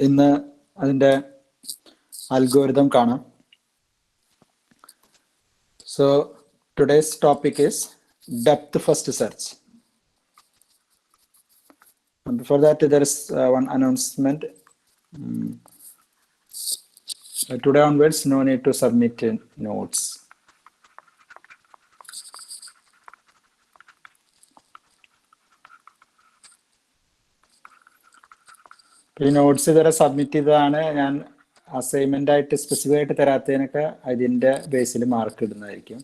ഇന്ന് അതിൻ്റെ അൽഗോരിതം കാണാം. So today's topic is depth first search. And before that, there is one announcement. Today onwards, no need to submit notes. ഈ notes ഇതുവരെ submit ചെയ്തതാണ്. ഞാൻ assignment ആയിട്ട് specific ആയിട്ട് തരാത്തതിനൊക്കെ അതിൻ്റെ ബേസിൽ മാർക്ക് ഇടുന്നതായിരിക്കും.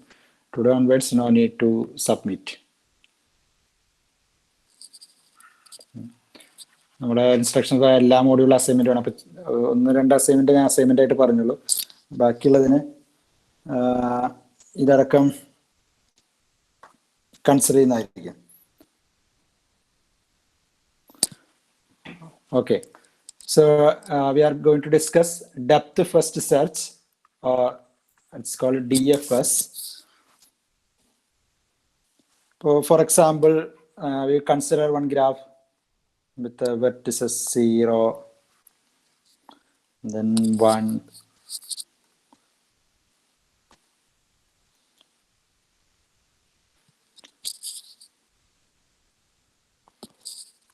Today onwards no need to submit. നമ്മുടെ ഇൻസ്ട്രക്ഷൻസ് എല്ലാ മോഡ്യൂളും അസൈൻമെന്റ് വേണം. അപ്പം 1-2 അസൈൻമെന്റ് ഞാൻ അസൈൻമെന്റ് ആയിട്ട് പറഞ്ഞുള്ളൂ. ബാക്കിയുള്ളതിന് ഇതടക്കം കൺസിഡർ ചെയ്യുന്നതായിരിക്കും. Okay. So we are going to discuss depth first search, or it's called DFS. So for example, we consider one graph with the vertices 0, then 1,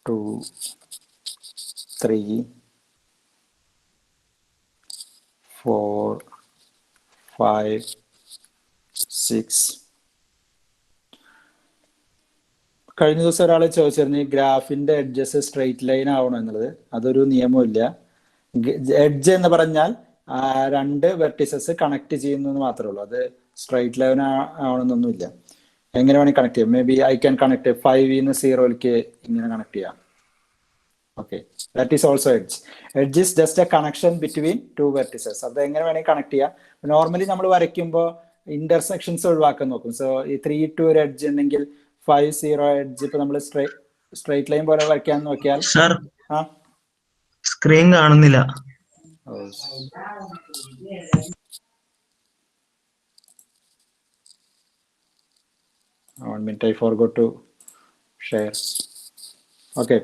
2, 3, 4, 5, 6. കഴിഞ്ഞ ദിവസം ഒരാൾ ചോദിച്ചിരുന്നു ഈ ഗ്രാഫിന്റെ എഡ്ജസ് സ്ട്രെയിറ്റ് ലൈൻ ആവണം എന്നുള്ളത്. അതൊരു നിയമമില്ല. എഡ്ജ് എന്ന് പറഞ്ഞാൽ 2 വെർട്ടിസസ് കണക്ട് ചെയ്യുന്നു എന്ന് മാത്രമേ ഉള്ളൂ. അത് സ്ട്രെയിറ്റ് ലൈൻ ആവണമെന്നൊന്നുമില്ല. എങ്ങനെ വേണമെങ്കിൽ കണക്ട് ചെയ്യാം. May be I can connect 5 0 ഇങ്ങനെ കണക്ട് ചെയ്യാം. Okay, that is also edge. Edge is just A connection between 2 vertices. അത് എങ്ങനെ വേണമെങ്കിൽ കണക്ട് ചെയ്യാം. നോർമലി നമ്മൾ വരയ്ക്കുമ്പോൾ ഇന്റർസെക്ഷൻസ് ഒഴിവാക്കാൻ നോക്കും. സോ ഈ 3 2 ഒരു എഡ്ജ് ഉണ്ടെങ്കിൽ 5 0 എഡ്ജ് ഇപ്പൊ നമ്മൾ സ്ട്രെയിറ്റ് ലൈൻ പോലെ വരയ്ക്കാൻ നോക്കിയാൽ സ്ക്രീൻ കാണുന്നില്ല. 1 minute, I forgot to share. Okay.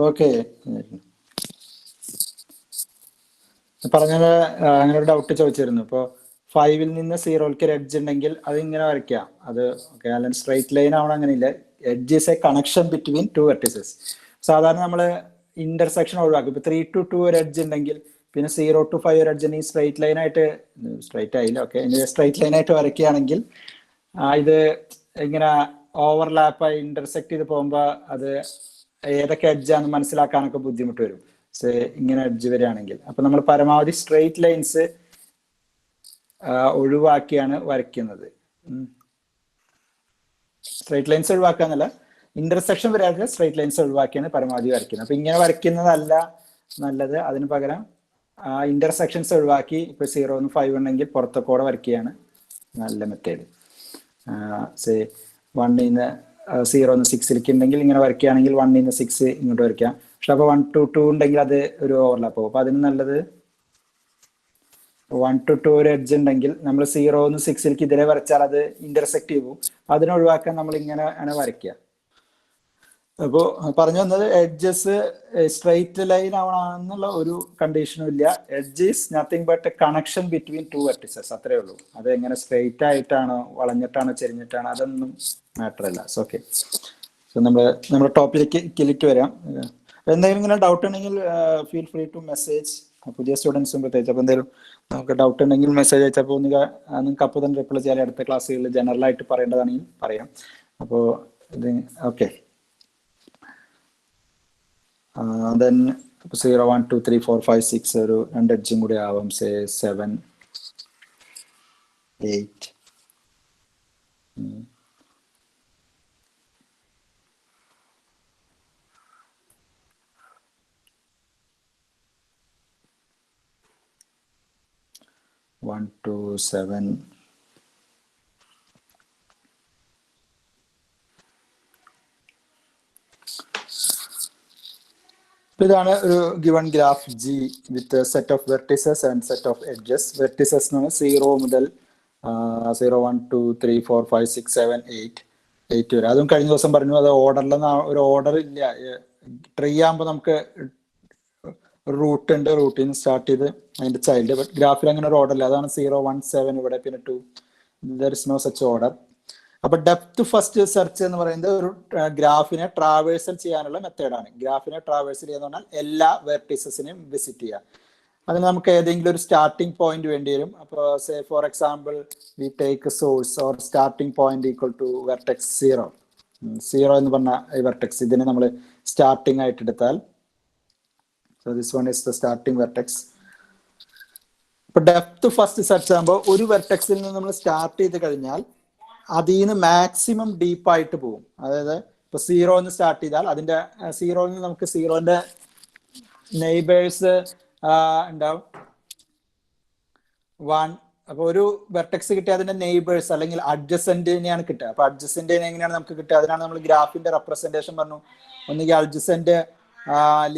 Okay, പറഞ്ഞത് അങ്ങനെ ഒരു ഡൗട്ട് ചോദിച്ചിരുന്നു. ഇപ്പോൾ 5 നിന്ന് 0 ഒരു എഡ്ജ് ഉണ്ടെങ്കിൽ അത് ഇങ്ങനെ വരയ്ക്കാം. അത് ഓക്കെ, അല്ലെങ്കിൽ സ്ട്രൈറ്റ് ലൈൻ ആവണം, അങ്ങനെയില്ല. Edge is A connection between 2 vertices. സാധാരണ നമ്മൾ ഇന്റർസെക്ഷൻ ഒഴിവാക്കും. ഇപ്പൊ 3 to 2 ഒരു എഡ്ജ് ഉണ്ടെങ്കിൽ പിന്നെ 0 to 5 ഒരു എഡ്ജ് ഉണ്ടെങ്കിൽ സ്ട്രൈറ്റ് ലൈൻ ആയിട്ട്, സ്ട്രൈറ്റ് ആയില്ല, ഓക്കെ, സ്ട്രൈറ്റ് ലൈൻ ആയിട്ട് വരയ്ക്കുകയാണെങ്കിൽ ഇത് ഇങ്ങനെ ഓവർലാപ്പായി ഇന്റർസെക്ട് ചെയ്ത് പോകുമ്പോൾ അത് ഏതൊക്കെ എഡ്ജാന്ന് മനസ്സിലാക്കാനൊക്കെ ബുദ്ധിമുട്ട് വരും. ഇങ്ങനെ എഡ്ജ് വരികയാണെങ്കിൽ അപ്പൊ നമ്മൾ പരമാവധി സ്ട്രെയിറ്റ് ലൈൻസ് ഒഴിവാക്കിയാണ് വരയ്ക്കുന്നത്. സ്ട്രെയിറ്റ് ലൈൻസ് ഒഴിവാക്കാന്നല്ല, ഇന്റർസെക്ഷൻ വരാതെ സ്ട്രെയിറ്റ് ലൈൻസ് ഒഴിവാക്കിയാണ് പരമാവധി വരയ്ക്കുന്നത്. അപ്പൊ ഇങ്ങനെ വരയ്ക്കുന്നതല്ല നല്ലത്. അതിന് പകരം ഇന്റർസെക്ഷൻസ് ഒഴിവാക്കി ഇപ്പൊ 0 to 5 ഉണ്ടെങ്കിൽ പുറത്തൊക്കെ വരയ്ക്കുകയാണ് നല്ല മെത്തേഡ്. 1 നിന്ന് 0 to 6 ഉണ്ടെങ്കിൽ ഇങ്ങനെ വരയ്ക്കുകയാണെങ്കിൽ 1 നിന്ന് 6 ഇങ്ങോട്ട് വരയ്ക്കാം. പക്ഷെ അപ്പൊ 1 to 2 ഉണ്ടെങ്കിൽ അത് ഒരു ഓവർലാപ്പ് പോകും. അപ്പൊ അതിന് നല്ലത് 1 to 2 ഒരു എഡ്ജ് ഉണ്ടെങ്കിൽ നമ്മൾ 0 to 6 ഇതിലെ വരച്ചാൽ അത് ഇന്റർസെക്ട് ചെയ്യും. അതിനെ ഒഴിവാക്കാൻ നമ്മൾ ഇങ്ങനെ ആണ് വരയ്ക്കുക. അപ്പോൾ പറഞ്ഞു വന്നത്, എഡ്ജസ് സ്ട്രെയിറ്റ് ലൈൻ ആവണമെന്നുള്ള ഒരു കണ്ടീഷനും ഇല്ല. Edge is nothing but A connection between 2 vertices, അത്രേ ഉള്ളൂ. അത് എങ്ങനെ സ്ട്രെയിറ്റ് ആയിട്ടാണോ വളഞ്ഞിട്ടാണോ ചെരിഞ്ഞിട്ടാണോ അതൊന്നും മാറ്റർ അല്ല. ഓക്കെ, സോ നമ്മുടെ ടോപ്പിലേക്ക് വരാം. എന്തെങ്കിലും ഇങ്ങനെ ഡൗട്ട് ഉണ്ടെങ്കിൽ ഫീൽ ഫ്രീ ടു മെസ്സേജ്. പുതിയ സ്റ്റുഡൻസും പ്രത്യേകിച്ച് അപ്പോൾ എന്തെങ്കിലും നമുക്ക് ഡൗട്ട് ഉണ്ടെങ്കിൽ മെസ്സേജ് അയച്ചപ്പോൾ നിങ്ങൾക്ക് അപ്പോൾ തന്നെ റിപ്ലൈ ചെയ്യാൻ. അടുത്ത ക്ലാസ്സുകളിൽ ജനറൽ ആയിട്ട് പറയേണ്ടതാണെങ്കിൽ പറയാം. അപ്പോൾ ഇത് ഓക്കെ. then 0 1 2 3 4 5 6 ഒരു 2 എഡ്ജും കൂടി ആവാം. 7 8 1 2 7 ഇതാണ് ഒരു given graph G with set of vertices and set of edges. Vertices എന്ന് പറഞ്ഞാൽ 0 മുതൽ 0 1 2 3 4 5 6 7 8 വരെ. അതും കഴിഞ്ഞ ദിവസം പറഞ്ഞു, അത് ഓർഡറിലൊന്നും ഒരു ഓർഡർ ഇല്ല. ട്രീ ആകുമ്പോൾ നമുക്ക് റൂട്ട് ഉണ്ട്, റൂട്ടിൽ നിന്ന് സ്റ്റാർട്ട് ചെയ്ത് അതിന്റെ ചൈൽഡ്. ബട്ട് ഗ്രാഫിൽ അങ്ങനെ ഒരു ഓർഡർ ഇല്ല. അതാണ് 0 1 7 ഇവിടെ, പിന്നെ 2. There is no such order. അപ്പൊ ഡെപ്ത് ഫസ്റ്റ് സെർച്ച് എന്ന് പറയുന്നത് ഒരു ഗ്രാഫിനെ ട്രാവേഴ്സൽ ചെയ്യാനുള്ള മെത്തേഡാണ്. ഗ്രാഫിനെ ട്രാവേഴ്സൽ ചെയ്യാന്ന് പറഞ്ഞാൽ എല്ലാ വെർട്ടിസസിനെയും വിസിറ്റ് ചെയ്യുക. അതിന് നമുക്ക് ഏതെങ്കിലും ഒരു സ്റ്റാർട്ടിംഗ് പോയിന്റ് വേണ്ടി വരും. അപ്പോൾ say for example we take source or starting point equal to vertex 0 എന്ന് പറഞ്ഞ ഈ വെർട്ടെക്സ്, ഇതിനെ നമ്മൾ സ്റ്റാർട്ടിംഗ് ആയിട്ട് എടുത്താൽ, so this one is the starting vertex. ഇപ്പൊ ഡെപ്ത് ഫസ്റ്റ് സെർച്ച് ആകുമ്പോൾ ഒരു വെർട്ടെക്സിൽ നിന്ന് നമ്മൾ സ്റ്റാർട്ട് ചെയ്ത് കഴിഞ്ഞാൽ അതിൽ നിന്ന് മാക്സിമം ഡീപ്പായിട്ട് പോകും. അതായത് ഇപ്പൊ 0 എന്ന് സ്റ്റാർട്ട് ചെയ്താൽ അതിന്റെ 0 നമുക്ക് 0ന്റെ നെയ്ബേഴ്സ് ഉണ്ടാവും 1. അപ്പൊ ഒരു വെർട്ടെക്സ് കിട്ടിയ അതിന്റെ നെയ്ബേഴ്സ് അല്ലെങ്കിൽ അഡ്ജസെന്റിനെയാണ് കിട്ടുക. അപ്പൊ അഡ്ജസെന്റിനെ എങ്ങനെയാണ് നമുക്ക് കിട്ടുക? അതിനാണ് നമ്മൾ ഗ്രാഫിന്റെ റെപ്രസെന്റേഷൻ പറഞ്ഞു. ഒന്നുകിൽ അഡ്ജസെന്റ്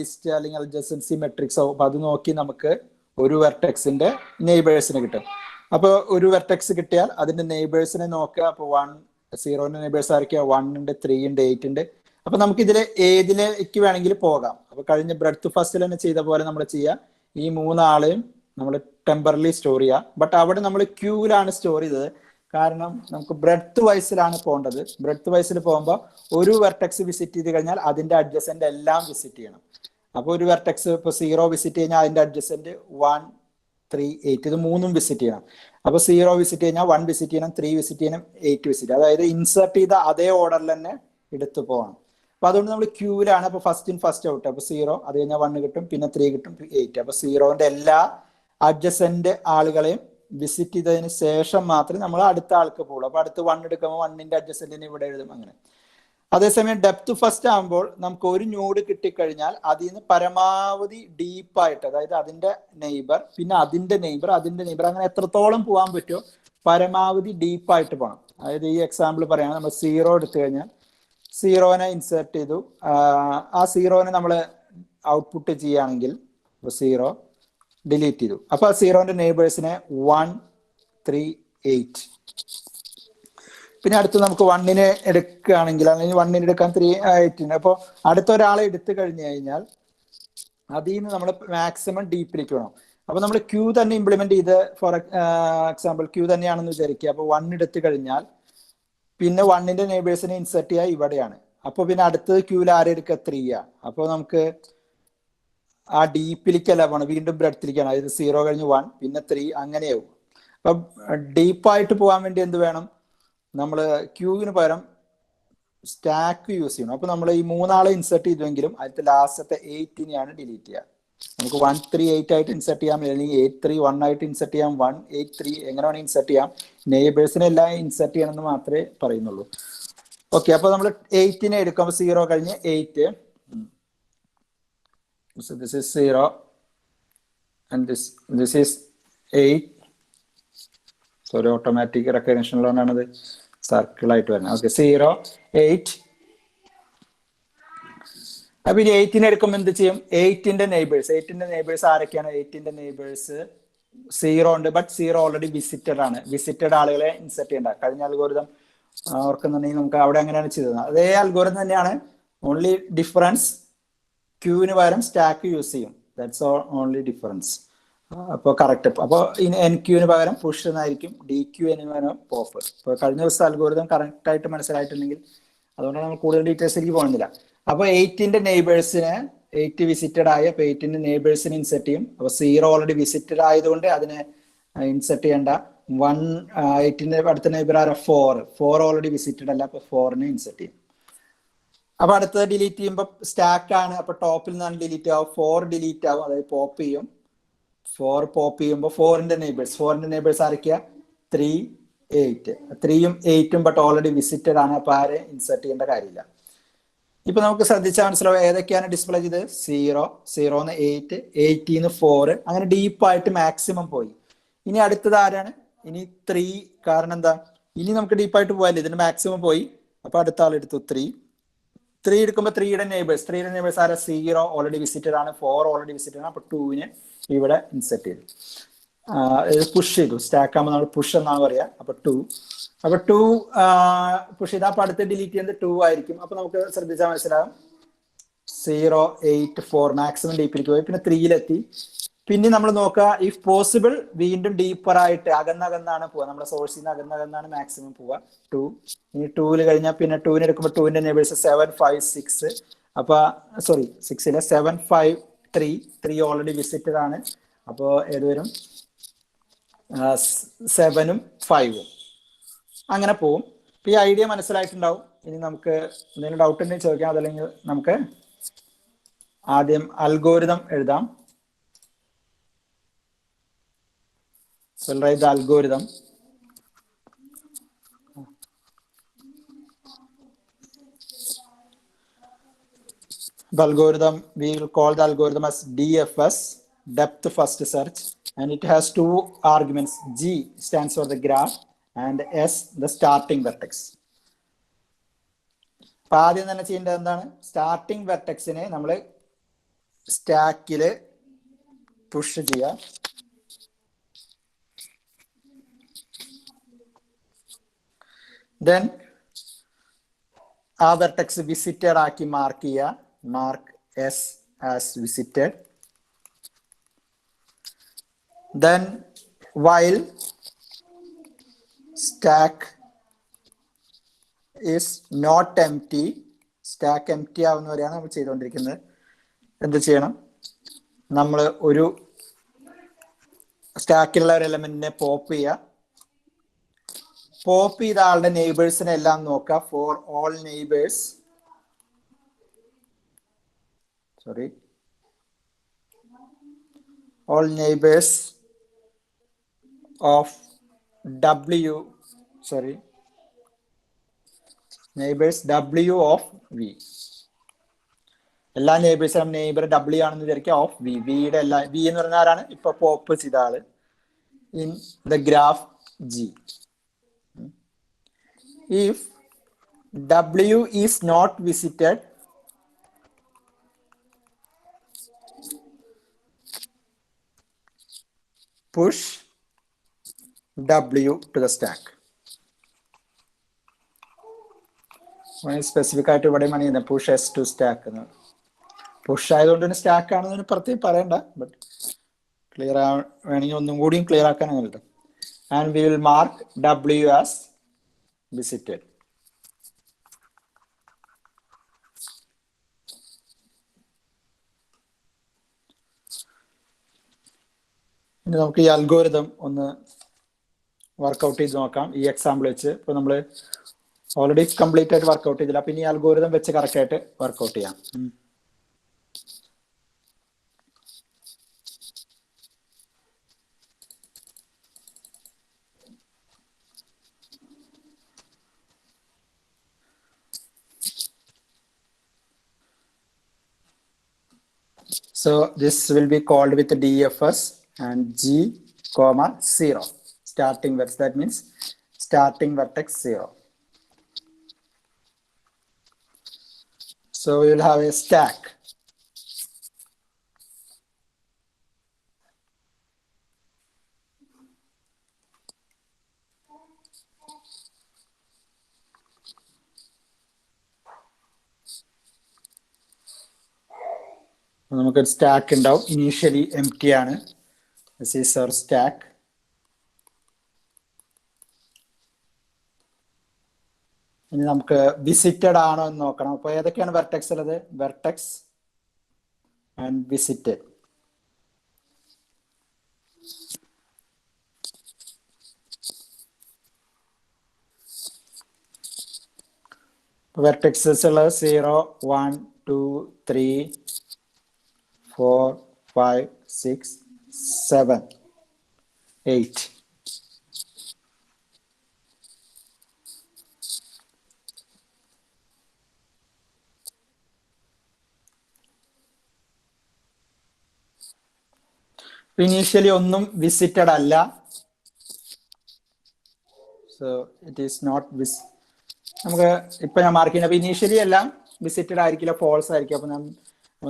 ലിസ്റ്റ് അല്ലെങ്കിൽ അഡ്ജസൻസി മെട്രിക്സോ. അപ്പൊ അത് നോക്കി നമുക്ക് ഒരു വെർട്ടെക്സിന്റെ നെയ്ബേഴ്സിനെ കിട്ടും. അപ്പൊ ഒരു വെർട്ടെക്സ് കിട്ടിയാൽ അതിന്റെ നെയ്ബേഴ്സിനെ നോക്കുക. അപ്പൊ 1 0ന്റെ നെയ്ബേഴ്സ് ആയിരിക്കുക 1 ഉണ്ട്, 3 ഉണ്ട്, 8 ഉണ്ട്. അപ്പൊ നമുക്ക് ഇതിലെ ഏതിലേക്ക് വേണമെങ്കിൽ പോകാം. അപ്പൊ കഴിഞ്ഞ ബ്രെഡ്ത്ത് ഫസ്റ്റിൽ തന്നെ ചെയ്ത പോലെ നമ്മൾ ചെയ്യുക. ഈ 3 ആളെയും നമ്മൾ ടെമ്പറലി സ്റ്റോർ ചെയ്യുക. ബട്ട് അവിടെ നമ്മൾ ക്യൂവിലാണ് സ്റ്റോർ ചെയ്തത്. കാരണം നമുക്ക് ബ്രെഡ്ത്ത് വൈസിലാണ് പോകേണ്ടത്. ബ്രെഡ്ത്ത് വൈസിൽ പോകുമ്പോൾ ഒരു വെർട്ടെക്സ് വിസിറ്റ് ചെയ്ത് കഴിഞ്ഞാൽ അതിന്റെ അഡ്ജസന്റ് എല്ലാം വിസിറ്റ് ചെയ്യണം. അപ്പൊ ഒരു വെർട്ടെക്സ് ഇപ്പൊ 0 വിസിറ്റ് കഴിഞ്ഞാൽ അതിന്റെ അഡ്ജസന്റ് 1 3 8 ഇത് 3ഉം വിസിറ്റ് ചെയ്യണം. അപ്പൊ 0 വിസിറ്റ് കഴിഞ്ഞാൽ 1 വിസിറ്റ് ചെയ്യണം, 3 വിസിറ്റ് ചെയ്യണം, 8 വിസിറ്റ്. അതായത് ഇൻസേർട്ട് ചെയ്ത അതേ ഓർഡറിൽ തന്നെ എടുത്തു പോകണം. അപ്പൊ അതുകൊണ്ട് നമ്മൾ ക്യൂവിലാണ്. അപ്പൊ ഫസ്റ്റ് ഇൻ ഫസ്റ്റ് ഔട്ട്. അപ്പൊ 0 അത് കഴിഞ്ഞാൽ 1 കിട്ടും, പിന്നെ 3 കിട്ടും, 8. അപ്പൊ 0ന്റെ എല്ലാ അഡ്ജസന്റ് ആളുകളെയും വിസിറ്റ് ചെയ്തതിന് ശേഷം മാത്രമേ നമ്മൾ അടുത്ത ആൾക്ക് പോകുള്ളൂ. അപ്പൊ അടുത്ത് 1 എടുക്കുമ്പോൾ 1ന്റെ അഡ്ജസന്റിനെ ഇവിടെ എഴുതും. അങ്ങനെ. അതേസമയം ഡെപ്ത് ഫസ്റ്റ് ആകുമ്പോൾ നമുക്ക് ഒരു നോഡ് കിട്ടിക്കഴിഞ്ഞാൽ അതിൽ നിന്ന് പരമാവധി ഡീപ്പായിട്ട്, അതായത് അതിന്റെ നെയ്ബർ, പിന്നെ അതിന്റെ നെയ്ബർ, അതിന്റെ നെയ്ബർ, അങ്ങനെ എത്രത്തോളം പോകാൻ പറ്റുമോ പരമാവധി ഡീപ്പായിട്ട് പോകണം. അതായത് ഈ എക്സാമ്പിൾ പറയുകയാണെങ്കിൽ നമ്മൾ 0 എടുത്തു കഴിഞ്ഞാൽ 0നെ ഇൻസേർട്ട് ചെയ്തു. ആ 0നെ നമ്മൾ ഔട്ട്പുട്ട് ചെയ്യുകയാണെങ്കിൽ 0 ഡിലീറ്റ് ചെയ്തു. അപ്പൊ ആ 0ന്റെ നെയ്ബേഴ്സിനെ 1 3 8. പിന്നെ അടുത്ത് നമുക്ക് 1നെ എടുക്കുകയാണെങ്കിൽ, അല്ലെങ്കിൽ 1നെ എടുക്കാൻ 3 8. അപ്പോൾ അടുത്ത ഒരാളെ എടുത്തു കഴിഞ്ഞു കഴിഞ്ഞാൽ അതിൽ നിന്ന് നമ്മൾ മാക്സിമം ഡീപ്പിലേക്ക് വേണം. അപ്പൊ നമ്മൾ ക്യൂ തന്നെ ഇംപ്ലിമെന്റ് ചെയ്ത്, ഫോർ എക്സാമ്പിൾ ക്യൂ തന്നെയാണെന്ന് വിചാരിക്കുക. അപ്പൊ 1 എടുത്തു കഴിഞ്ഞാൽ പിന്നെ 1ന്റെ നെയ്ബേഴ്സിനെ ഇൻസെർട്ട് ചെയ്യുക ഇവിടെയാണ്. അപ്പൊ പിന്നെ അടുത്തത് ക്യൂവിൽ ആരെ എടുക്കുക? 3 ആണ്. അപ്പോൾ നമുക്ക് ആ ഡീപ്പിലേക്കല്ല പോകണം, വീണ്ടും ബ്രെഡ്ത്തിലേക്കാണ്. അതായത് 0 കഴിഞ്ഞ് 1 പിന്നെ 3 അങ്ങനെയാവും. അപ്പൊ ഡീപ്പായിട്ട് പോകാൻ വേണ്ടി എന്ത് വേണം? നമ്മൾ ക്യൂവിന് പകരം സ്റ്റാക്ക് യൂസ് ചെയ്യണം. അപ്പൊ നമ്മൾ ഈ 3 ആളെ ഇൻസെർട്ട് ചെയ്തുവെങ്കിലും അതിലത്തെ ലാസ്റ്റത്തെ 8നെയാണ് ഡിലീറ്റ് ചെയ്യുക. നമുക്ക് 1 3 8 ആയിട്ട് ഇൻസെർട്ട് ചെയ്യാം, അല്ലെങ്കിൽ 8 3 1 ആയിട്ട് ഇൻസെർട്ട് ചെയ്യാം, 1 8 3 എങ്ങനെ വേണമെങ്കിൽ ഇൻസെർട്ട് ചെയ്യാം. നെയ്ബേഴ്സിനെ എല്ലാം ഇൻസെർട്ട് ചെയ്യണമെന്ന് മാത്രമേ പറയുന്നുള്ളൂ. ഓക്കെ, അപ്പൊ നമ്മൾ 8നെ എടുക്കും. അപ്പൊ 0 കഴിഞ്ഞ് 8. So this is 0 and this is 8. Sorry, automatic റെക്കഗ്നിഷനിലാണത് സർക്കിൾ ആയിട്ട് വരുന്നത്. ഓക്കെ, 0 8. അപ്പൊ ഇനി 8നെ എടുക്കുമ്പോൾ എന്ത് ചെയ്യും? 8ന്റെ നെയ്ബേഴ്സ് ആരൊക്കെയാണ്? 8ന്റെ നെയ്ബേഴ്സ് 0 ഉണ്ട്, ബട്ട് 0 ഓൾറെഡി വിസിറ്റഡ് ആണ്. വിസിറ്റഡ് ആളുകളെ ഇൻസെർട്ട് ചെയ്യേണ്ട. കഴിഞ്ഞ അൽഗോരിതം ഓർക്കുന്നുണ്ടെങ്കിൽ നമുക്ക് അവിടെ അങ്ങനെയാണ് ചെയ്തത്. അതേ അൽഗോരിതം തന്നെയാണ്, ഓൺലി ഡിഫറൻസ് ക്യൂവിന് പകരം സ്റ്റാക്ക് യൂസ് ചെയ്യും. That's only difference. അപ്പോൾ കറക്റ്റ്. അപ്പോൾ എൻ ക്യൂവിന് പകരം പുഷ് എന്നായിരിക്കും, ഡി ക്യു എന്ന് പകരം പോപ്പ്. ഇപ്പോൾ കഴിഞ്ഞ ദിവസത്തെ അൽഗോരിതം കറക്റ്റ് ആയിട്ട് മനസ്സിലായിട്ടുണ്ടെങ്കിൽ അതുകൊണ്ടാണ് നമ്മൾ കൂടുതൽ ഡീറ്റെയിൽസിലേക്ക് പോകുന്നില്ല. അപ്പോൾ 8ന്റെ നെയ്ബേഴ്സിന് 8 വിസിറ്റഡ് ആയ, അപ്പോൾ 8ന്റെ നെയ്ബേഴ്സിന് ഇൻസെർട്ട് ചെയ്യും. അപ്പോൾ 0 ഓൾറെഡി വിസിറ്റഡ് ആയതുകൊണ്ട് അതിനെ ഇൻസെർട്ട് ചെയ്യേണ്ട. 8ന്റെ അടുത്ത നെയ്ബർ ആരാ? 4 ഓൾറെഡി വിസിറ്റഡ് അല്ല, അപ്പോൾ 4നെ ഇൻസെർട്ട് ചെയ്യും. അപ്പൊ അടുത്തത് ഡിലീറ്റ് ചെയ്യുമ്പോൾ സ്റ്റാക്ക് ആണ്, അപ്പൊ ടോപ്പിൽ നിന്നാണ് ഡിലീറ്റ് ആവും. 4 ഡിലീറ്റ് ആവും, അതായത് പോപ്പ് ചെയ്യും. 4 പോപ്പ് ചെയ്യുമ്പോൾ 4ന്റെ നെയ്ബേഴ്സ് ആരൊക്കെയാ? 3 8. 3ഉം 8ഉം ബട്ട് ഓൾറെഡി വിസിറ്റഡ് ആണ്, അപ്പൊ ആരെ ഇൻസെർട്ട് ചെയ്യേണ്ട കാര്യമില്ല. ഇപ്പൊ നമുക്ക് ശ്രദ്ധിച്ചാൽ മനസ്സിലാവും ഏതൊക്കെയാണ് ഡിസ്പ്ലേ ചെയ്ത്. 0 8, 8 4, അങ്ങനെ ഡീപ്പായിട്ട് മാക്സിമം പോയി. ഇനി അടുത്തത് ആരാണ്? ഇനി 3. കാരണം എന്താ? ഇനി നമുക്ക് ഡീപ്പായിട്ട് പോയാലേ, ഇതിന് മാക്സിമം പോയി. അപ്പൊ അടുത്ത ആളെടുത്തു 3. 3 എടുക്കുമ്പോൾ 3യുടെ നെയ്ബേഴ്സ് ആരെ 0 ഓൾറെഡി വിസിറ്റഡ് ആണ്, 4 ഓൾറെഡി വിസിറ്റഡ് ആണ്. അപ്പൊ 2നെ ഇവിടെ ഇൻസെർട്ട് ചെയ്തു, പുഷ് ചെയ്തു. സ്റ്റാക്ക് ആകുമ്പോൾ നമ്മൾ പുഷ് എന്നാണ് പറയാ. അപ്പൊ 2 പുഷ് ചെയ്ത് അപ്പൊ അടുത്ത് ഡിലീറ്റ് ചെയ്യുന്നത് 2 ആയിരിക്കും. അപ്പൊ നമുക്ക് ശ്രദ്ധിച്ചാൽ മനസ്സിലാവും 0, 8, 4 മാക്സിമം ഡീപ്പിലേക്ക് പോയി. പിന്നെ 3ലെത്തി. പിന്നെ നമ്മൾ നോക്കുക, ഇഫ് പോസിബിൾ വീണ്ടും ഡീപ്പർ ആയിട്ട് അകന്നകന്നാണ് പോവുക. നമ്മുടെ സോഴ്സിൽ നിന്ന് അകന്നകന്നാണ് മാക്സിമം പോവുക 2. ഇനി 2ല് കഴിഞ്ഞാൽ പിന്നെ 2നെ എടുക്കുമ്പോൾ 2ന്റെ നെയ്ബേഴ്സ് 7, 5, 6. അപ്പൊ സോറി 6ലെ 7, 5, 3 ഓൾറെഡി വിസിറ്റഡ് ആണ്. അപ്പോ ഏത് വരും? 7ഉം 5ഉം അങ്ങനെ പോവും. ഈ ഐഡിയ മനസ്സിലായിട്ടുണ്ടാവും. ഇനി നമുക്ക് എന്തെങ്കിലും ഡൗട്ട് ഉണ്ടെങ്കിൽ ചോദിക്കാം. അതല്ലെങ്കിൽ നമുക്ക് ആദ്യം അൽഗോരിതം എഴുതാം. We'll write the algorithm. The algorithm, we will call the algorithm as DFS, depth first search, and it has 2 arguments. G stands for the graph and S the starting vertex. അപ്പൊ ആദ്യം തന്നെ ചെയ്യേണ്ടത് എന്താണ്? Starting വെർട്ടെക്സിനെ നമ്മൾ സ്റ്റാക്കില് push ചെയ്യുക. Then ആ vertex visited ആക്കി mark ചെയ്യുക. Mark S as visited. Then while stack is not empty, stack empty ആവുന്നവരെയാണ് നമ്മൾ ചെയ്തുകൊണ്ടിരിക്കുന്നത്. എന്ത് ചെയ്യണം? നമ്മൾ ഒരു സ്റ്റാക്കിലുള്ള ഒരു എലമെന്റിനെ പോപ്പ് ചെയ്യുക. പോപ്പ് ചെയ്ത ആളുടെ നെയ്ബേഴ്സിനെ എല്ലാം നോക്കുക. Four all neighbours, all neighbors of neighbors W of V. എല്ലാ നെയ്ബേഴ്സും നെയ്ബർ W ആണെന്ന് വിചാരിക്കുക. ഓഫ് V, വിയുടെ എല്ലാ, V എന്ന് പറഞ്ഞ ആരാണ്? ഇപ്പൊ പോപ്പ് ചെയ്ത ആള്. In the graph G. If W is not visited, push W to the stack. Specific ആയിട്ട് ഇവിടെ മണി push S to stack. Push ആയതുകൊണ്ട് തന്നെ സ്റ്റാക്ക് ആണെന്ന് പ്രത്യേകം പറയണ്ട, ബട്ട് ക്ലിയർ വേണമെങ്കിൽ ഒന്നും കൂടിയും ക്ലിയർ ആക്കാൻ അങ്ങനെ. And we will mark W as visited. ഇനി നമുക്ക് ഈ അൽഗോരിതം ഒന്ന് വർക്ക്ഔട്ട് ചെയ്ത് നോക്കാം ഈ എക്സാമ്പിൾ വെച്ച്. ഇപ്പൊ നമ്മൾ ഓൾറെഡി കംപ്ലീറ്റ് ആയിട്ട് വർക്ക്ഔട്ട് ചെയ്തില്ല. അപ്പൊ ഇനി അൽഗോരിതം വെച്ച് കറക്റ്റ് ആയിട്ട് വർക്ക്ഔട്ട് ചെയ്യാം. So this will be called with DFS and G, 0 starting vertex. That means starting vertex 0. So we will have a stack. നമുക്ക് സ്റ്റാക്ക് ഉണ്ടാവും. ഇനീഷ്യലി എം ടി ആണ്. This is our stack. ഇനി നമുക്ക് visited ആണോ എന്ന് നോക്കണം. അപ്പൊ ഏതൊക്കെയാണ് വെർട്ടെക്സ് ഉള്ളത്? Vertex and visited. വെർട്ടെക്സസ് ഉള്ളത് 0, 1, 2, 3, 4, 5, 6, 7, 8. ഇനീഷ്യലി ഒന്നും വിസിറ്റഡ് അല്ല. സോ ഇറ്റ് ഈസ് നോട്ട് നമുക്ക് ഇപ്പൊ ഞാൻ മാർക്ക് ചെയ്യുന്നത് ഇനീഷ്യലി എല്ലാം വിസിറ്റഡ് ആയിരിക്കില്ല, ഫോൾസ് ആയിരിക്കും. അപ്പൊ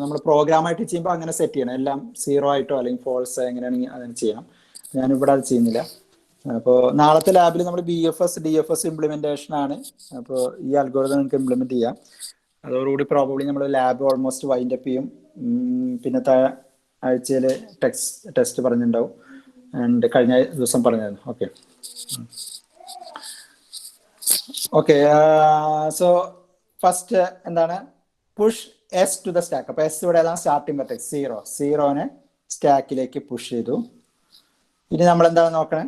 നമ്മൾ പ്രോഗ്രാമായിട്ട് ചെയ്യുമ്പോൾ അങ്ങനെ സെറ്റ് ചെയ്യണം, എല്ലാം 0 ആയിട്ടോ അല്ലെങ്കിൽ ഫോൾസ് എങ്ങനെയാണെങ്കിൽ അങ്ങനെ ചെയ്യണം. ഞാനിവിടെ അത് ചെയ്യുന്നില്ല. അപ്പോൾ നാളത്തെ ലാബിൽ നമ്മൾ BFS DFS ഇംപ്ലിമെന്റേഷൻ ആണ്. അപ്പോൾ ഈ അൽഗോരിതം നിങ്ങൾക്ക് ഇംപ്ലിമെന്റ് ചെയ്യാം. അതോടുകൂടി പ്രോബബ്ലി നമ്മൾ ലാബ് ഓൾമോസ്റ്റ് വൈൻഡ് അപ്പ് ചെയ്യും. പിന്നത്തെ ആഴ്ചയിൽ ടെസ്റ്റ് പറഞ്ഞിട്ടുണ്ടാവും, ആൻഡ് കഴിഞ്ഞ ദിവസം പറഞ്ഞായിരുന്നു. ഓക്കെ. സോ ഫസ്റ്റ് എന്താണ്, push S to the stack. അപ്പൊ എസ് ഇവിടെ ഏതാണ്, സ്റ്റാർട്ടിംഗ് വെർട്ടെക്സ് 0. 0നെ സ്റ്റാക്കിലേക്ക് പുഷ് ചെയ്തു. ഇനി നമ്മൾ എന്താണ് നോക്കണേ,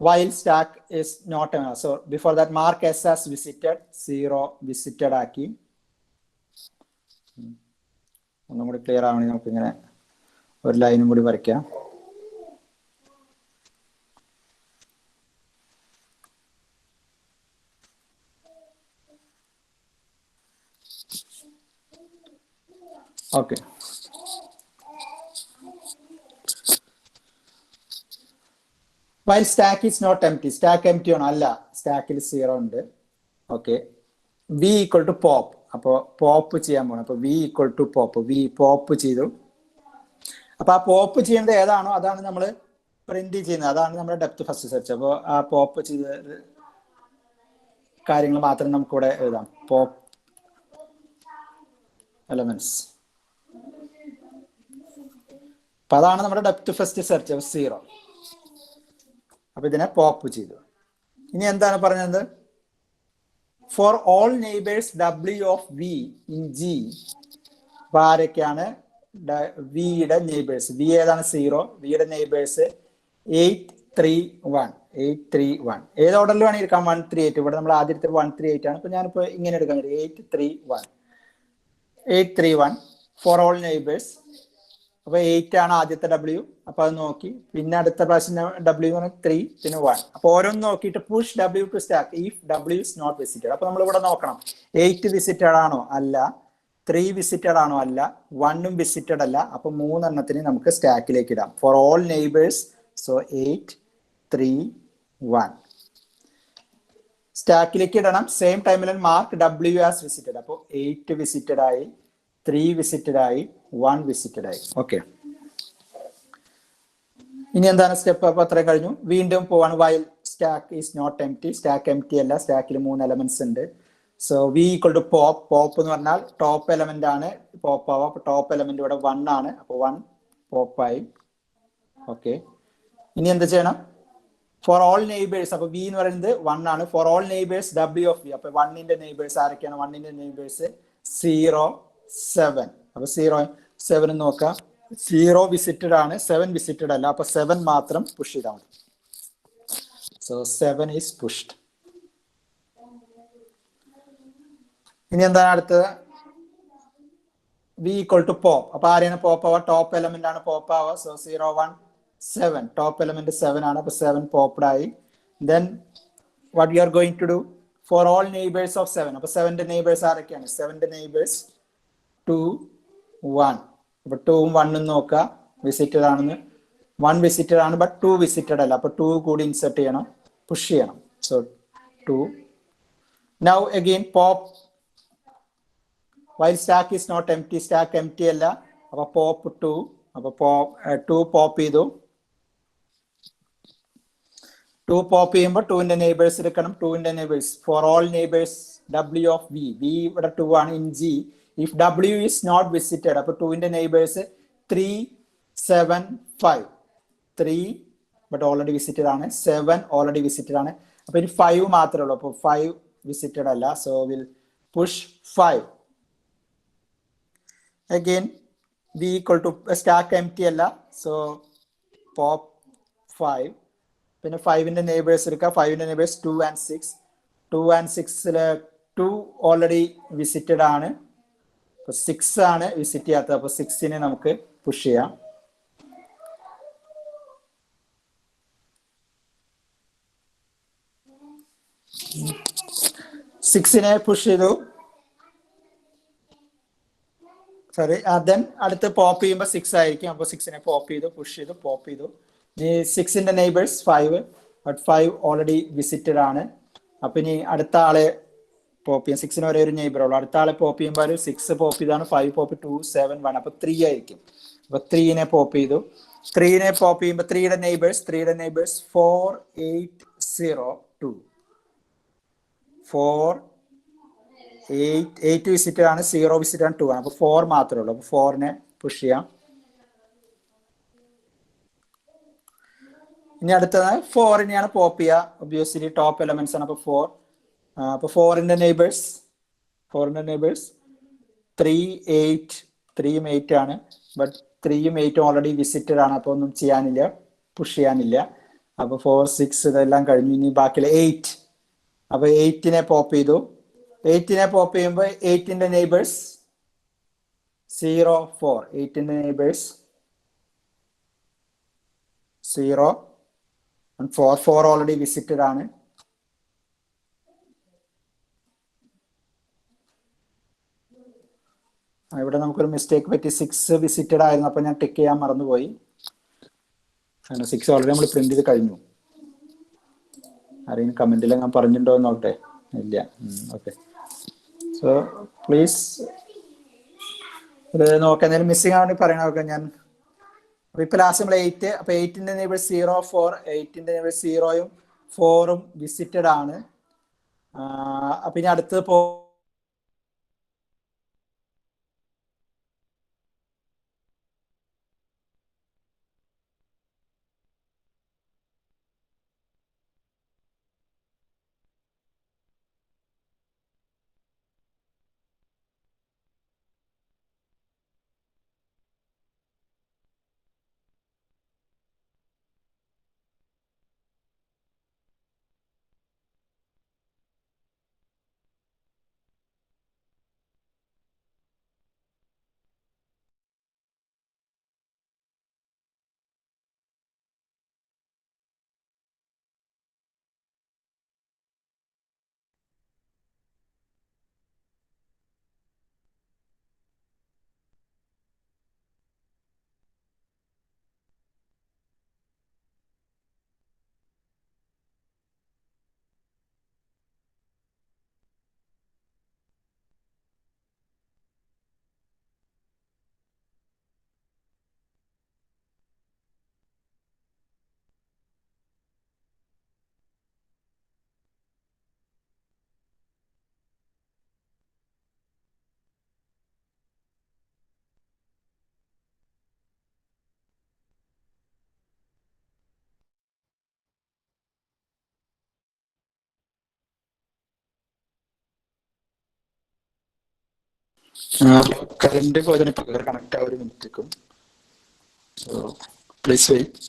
while stack is not so before that mark s as visited, 0 visited ആക്കി. ഒന്നും കൂടി ക്ലിയർ ആവണമെങ്കിൽ നമുക്ക് ഇങ്ങനെ ഒരു ലൈനും കൂടി വരയ്ക്കാം. Okay. while stack is not empty, stack empty ആണോ, അല്ല, സ്റ്റാക്കിൽ 0 ഉണ്ട്. Okay. v equal to pop. അപ്പോൾ പോപ്പ് ചെയ്യാൻ പോകണം. അപ്പോൾ v equal to pop, v pop ചെയ്തു. അപ്പൊ ആ പോപ്പ് ചെയ്യേണ്ടത് ഏതാണോ അതാണ് നമ്മൾ പ്രിന്റ് ചെയ്യുന്നത്, അതാണ് നമ്മുടെ ഡെപ്ത് ഫസ്റ്റ് സെർച്ച്. അപ്പോൾ ആ പോപ്പ് ചെയ്ത കാര്യങ്ങൾ മാത്രം നമുക്കിവിടെ എഴുതാം. Pop elements. അപ്പൊ അതാണ് നമ്മുടെ ഡെപ്ത് ഫസ്റ്റ് സെർച്ച് 0. അപ്പൊ ഇതിനെ പോപ്പ് ചെയ്തു. ഇനി എന്താണ് പറഞ്ഞത്, four all neighbours W of V in G. അപ്പൊ ആരൊക്കെയാണ് വിയുടെ നെയ്ബേഴ്സ്? വി ഏതാണ്? 0. വിയുടെ നെയ്ബേഴ്സ് 831. ഏത് ഓർഡറിൽ വേണമെങ്കിൽ എടുക്കാം. 138. ഇവിടെ നമ്മൾ ആദ്യത്തെ 138 ആണ്. അപ്പൊ ഞാനിപ്പോ ഇങ്ങനെ എടുക്കാൻ 831 ഫോർ ഓൾ നെയ്ബേഴ്സ്. അപ്പൊ 8 ആണ് ആദ്യത്തെ W. അപ്പൊ അത് നോക്കി. പിന്നെ അടുത്ത പ്രാവശ്യം W 3, പിന്നെ 1. അപ്പൊ ഓരോന്ന് നോക്കിയിട്ട് push W to stack if W is not visited. അപ്പൊ നമ്മൾ ഇവിടെ നോക്കണം, 8 വിസിറ്റഡ് ആണോ, അല്ല. 3 വിസിറ്റഡ് ആണോ, അല്ല. 1ഉം വിസിറ്റഡ് അല്ല. അപ്പൊ 3 എണ്ണത്തിന് നമുക്ക് സ്റ്റാക്കിലേക്ക് ഇടാം. ഫോർ ഓൾ നെയ്ബേഴ്സ്, സോ 8, 3, 1 സ്റ്റാക്കിലേക്ക് ഇടണം. സെയിം ടൈമിൽ മാർക്ക് W ആസ് വിസിറ്റഡ്. അപ്പോൾ 8 വിസിറ്റഡ് ആയി, 3 വിസിറ്റഡ് ആയി, 1 വിസിറ്റഡ് ആയി. ഓക്കെ. ഇനി എന്താണ് സ്റ്റെപ്പ്? അപ്പൊ അത്രയും കഴിഞ്ഞു. വീണ്ടും പോവാണ്. While stack is not empty. Stack empty അല്ല, സ്റ്റാക്കിൽ 3 എലമെന്റ്സ് ഉണ്ട്. So v equal to pop. Pop എന്ന് പറഞ്ഞാൽ ടോപ്പ് എലമെന്റ് ആണ് പോപ്പ് ആവുക. അപ്പൊ ടോപ്പ് എലമെന്റ് ഇവിടെ 1 ആണ്. അപ്പൊ 1 പോപ്പായി. ഓക്കെ. ഇനി എന്ത് ചെയ്യണം? Four all neighbours. അപ്പൊ v എന്ന് പറയുന്നത് 1 ആണ്. Four all neighbours W of v. അപ്പൊ 1ന്റെ നെയ്ബേഴ്സ് ആരൊക്കെയാണ്? 1ന്റെ നെയ്ബേഴ്സ് 0, 7. അപ്പൊ 0, 7 നോക്കാം. 0 വിസിറ്റഡ് ആണ്, 7 വിസിറ്റഡ് അല്ല. അപ്പൊ 7 മാത്രം പുഷ് ചെയ്താൽ മതി. So 7 is pushed. ഇനി എന്താണ് അടുത്തത്? v equal to pop. അപ്പൊ ആരെയാണ് പോപ്പ് ആവുക? ടോപ്പ് എലമെന്റ് ആണ് പോപ്പ് ആവുക. സോ 0, 1, 7. ടോപ്പ് എലമെന്റ് 7 ആണ്. അപ്പൊ 7 പോപ്ഡ് ആയി. Then what you are going to do? For all neighbours of 7. അപ്പൊ 7ന്റെ നെയ്ബേഴ്സ് ആരൊക്കെയാണ്? 7ന്റെ നെയ്ബേഴ്സ് 2, 1. അപ്പൊ 2ഉം 1ഉം നോക്കുക, വിസിറ്റഡ് ആണെന്ന്. 1 വിസിറ്റഡ് ആണ്, ബട്ട് 2 വിസിറ്റഡ് അല്ല. അപ്പൊ 2 കൂടി ഇൻസെർട്ട് ചെയ്യണം, പുഷ് ചെയ്യണം. So 2. Now again pop. While stack is not empty. Stack empty അല്ല. അപ്പൊ പോപ്പ് 2. അപ്പൊ 2 പോപ്പ് ചെയ്തു. 2 പോപ്പ് ചെയ്യുമ്പോൾ 2ന്റെ നെയ്ബേഴ്സ് എടുക്കണം. 2ന്റെ neighbours for all neighbours W of V. V ഇവിടെ 2 ആണ്. In G if W is not visited. അപ്പൊ 2ന്റെ നെയ്ബേഴ്സ് 3, 7, 5. 3 ബട്ട് ഓൾറെഡി വിസിറ്റഡ് ആണ്. 7 ഓൾറെഡി വിസിറ്റഡ് ആണ്. അപ്പൊ ഇനി 5 മാത്രമേ ഉള്ളൂ. അപ്പൊ 5 വിസിറ്റഡ് അല്ല. So will push 5. Again v equal to stack empty അല്ല. So pop 5. പിന്നെ 5ന്റെ നെയ്ബേഴ്സ് എടുക്കുക. 5ന്റെ neighbours 2 and 6. 2 and 6 2 already visited ആണ്. 6 ആണ് വിസിറ്റ് ചെയ്യാത്തത്. അപ്പൊ 6നെ നമുക്ക് പുഷ് ചെയ്യാം. സിക്സിനെ പുഷ് ചെയ്തു. സോറി, ദെൻ അടുത്ത് പോപ്പ് ചെയ്യുമ്പോൾ 6 ആയിരിക്കും. അപ്പൊ 6നെ പോപ്പ് ചെയ്തു, പുഷ് ചെയ്തു, പോപ്പ് ചെയ്തു. ഇനി 6ന്റെ നെയ്ബേഴ്സ് 5, ബട്ട് 5 ഓൾറെഡി വിസിറ്റഡ് ആണ്. അപ്പൊ ഇനി അടുത്ത ആളെ പോപ്പ് ചെയ്യാം. 6 ഒരേ ഒരു നെയ്ബർ ഉള്ളൂ. അടുത്ത ആളെ പോപ്പ് ചെയ്യുമ്പോൾ ഒരു 6 പോപ്പ് ചെയ്താണ്, 5 പോപ്പ് 2 7 1, അപ്പൊ 3 ആയിരിക്കും. അപ്പൊ 3നെ പോപ്പ് ചെയ്തു. 3നെ പോപ്പ് ചെയ്യുമ്പോൾ 3യുടെ നെയ്ബേഴ്സ് 4 8 0 2 4 8 വിസിറ്റ് ആണ്, 0 വിസിറ്റ് ആണ്, 2 ആണ്. അപ്പൊ 4 മാത്രമേ ഉള്ളൂ. അപ്പൊ 4നെ പുഷ് ചെയ്യാം. ഇനി അടുത്തത് 4നെയാണ് പോപ്പ് ചെയ്യുക. ഒബ്വിയസ്ലി ടോപ്പ് എലമെന്റ്സ് ആണ്. അപ്പൊ 4. അപ്പൊ 4ന്റെ നെയ്ബേഴ്സ് 3 8 3യും 8 ആണ്. ബട്ട് 3യും 8ഉം ഓൾറെഡി വിസിറ്റഡ് ആണ്. അപ്പൊ ഒന്നും ചെയ്യാനില്ല, പുഷ് ചെയ്യാനില്ല. അപ്പൊ 4 6 ഇതെല്ലാം കഴിഞ്ഞു. ഇനി ബാക്കിയുള്ള 8. അപ്പൊ 8നെ പോപ്പ് ചെയ്തു. 8നെ പോപ്പ് ചെയ്യുമ്പോൾ 8ന്റെ നെയ്ബേഴ്സ് 0 4. 8ന്റെ നെയ്ബേഴ്സ് 0 4 ഓൾറെഡി വിസിറ്റഡ് ആണ്. ഇവിടെ നമുക്കൊരു മിസ്റ്റേക്ക് പറ്റി. 6 വിസിറ്റഡ് ആയിരുന്നു, അപ്പൊ ഞാൻ ടിക്ക് ചെയ്യാൻ മറന്നുപോയി. 6 ഓൾറെഡി നമ്മൾ പ്രിന്റ് ചെയ്ത് കഴിഞ്ഞു. ആരെങ്കിലും കമന്റിൽ ഞാൻ പറഞ്ഞിട്ടുണ്ടോ എന്ന് നോക്കട്ടെ. ഇല്ല. ഓക്കെ. സോ പ്ലീസ് ഇത് നോക്കാം. എന്തെങ്കിലും മിസ്സിംഗ് ആണെങ്കിൽ പറയണം. നോക്കാം ഞാൻ. അപ്പൊ ഇപ്പൊ ലാസ്റ്റ് നമ്മൾ 8. അപ്പൊ 8ന്റെ നെയ്ബർ 0 4. 8ന്റെ നെയ്ബർ 0യും 4ഉം വിസിറ്റഡ് ആണ്. അപ്പൊ ഇനി അടുത്തത് കറണ്ട് പോയതിന് കണക്ട് ആ ഒരു minute. So please wait.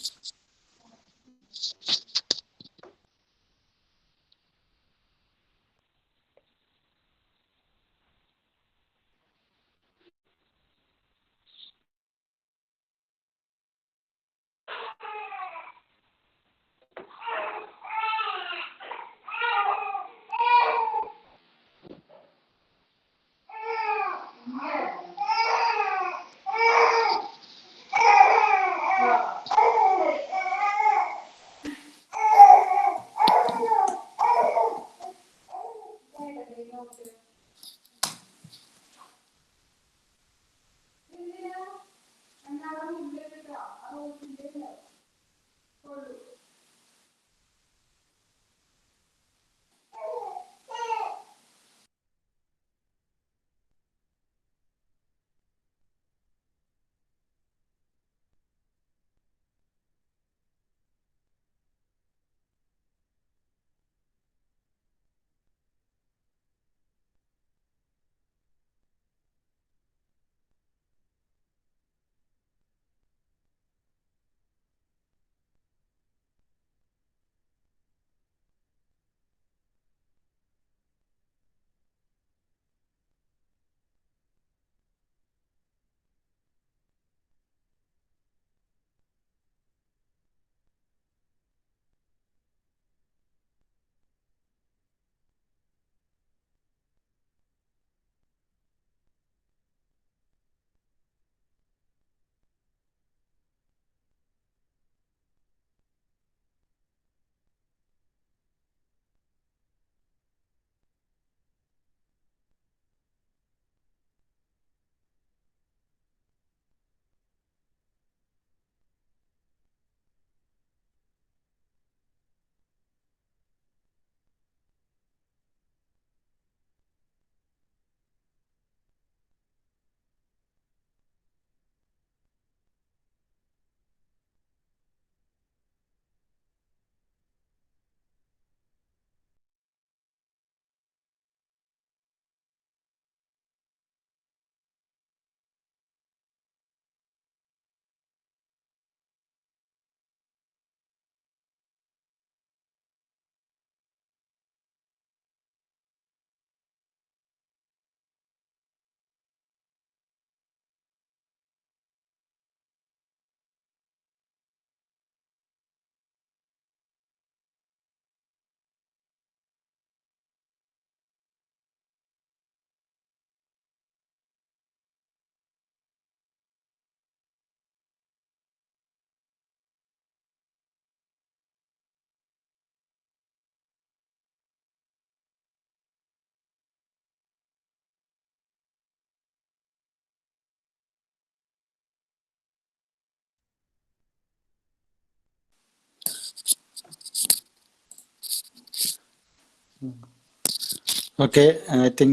Okay, I think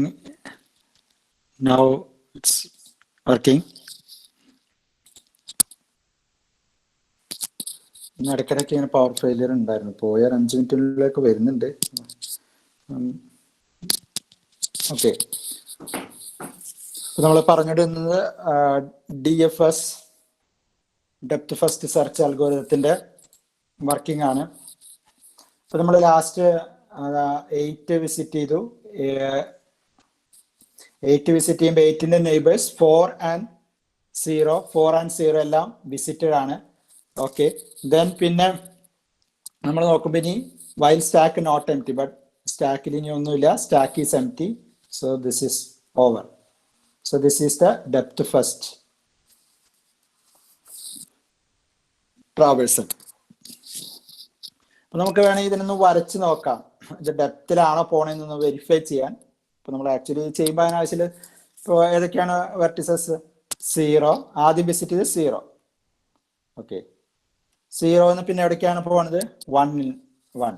now it's working. ഇന്ന് ഇടയ്ക്കിടയ്ക്ക് ഇങ്ങനെ പവർ ഫെയിലിയർ ഉണ്ടായിരുന്നു. പോയ 5 മിനിറ്റിനുള്ളിലേക്ക് വരുന്നുണ്ട്. ഓക്കെ, നമ്മൾ പറഞ്ഞിരുന്നത് DFS ഡെപ്ത് ഫസ്റ്റ് സെർച്ച് അൽഗോരിതത്തിന്റെ വർക്കിംഗ് ആണ്. അപ്പൊ നമ്മൾ ലാസ്റ്റ് 8 വിസിറ്റ് ചെയ്തു. 8 വിസിറ്റ് ചെയ്യുമ്പോൾ 8ന്റെ നെയ്ബേഴ്സ് 4 and 0 എല്ലാം വിസിറ്റഡ് ആണ്. ഓക്കെ, ദെൻ പിന്നെ നമ്മൾ നോക്കുമ്പോൾ ഇനി while stack not empty, but സ്റ്റാക്കിൽ ഇനി ഒന്നുമില്ല, stack is empty, so this is over. So this is the depth first traversal. അപ്പൊ നമുക്ക് വേണമെങ്കിൽ ഇതിനൊന്ന് വരച്ച് നോക്കാം, ഇത് ഡെപ്തിലാണോ പോണെന്നൊന്ന് വെരിഫൈ ചെയ്യാൻ. ഇപ്പൊ നമ്മൾ ആക്ച്വലി ചെയ്യുമ്പോൾ അതിനാവശ്യത്തിൽ ഇപ്പോൾ ഏതൊക്കെയാണ് വെർട്ടിസസ്? 0, ആദ്യം വിസിറ്റ് ചെയ്ത് 0. ഓക്കെ, 0 പിന്നെ എവിടേക്കാണ് പോകുന്നത്? 1.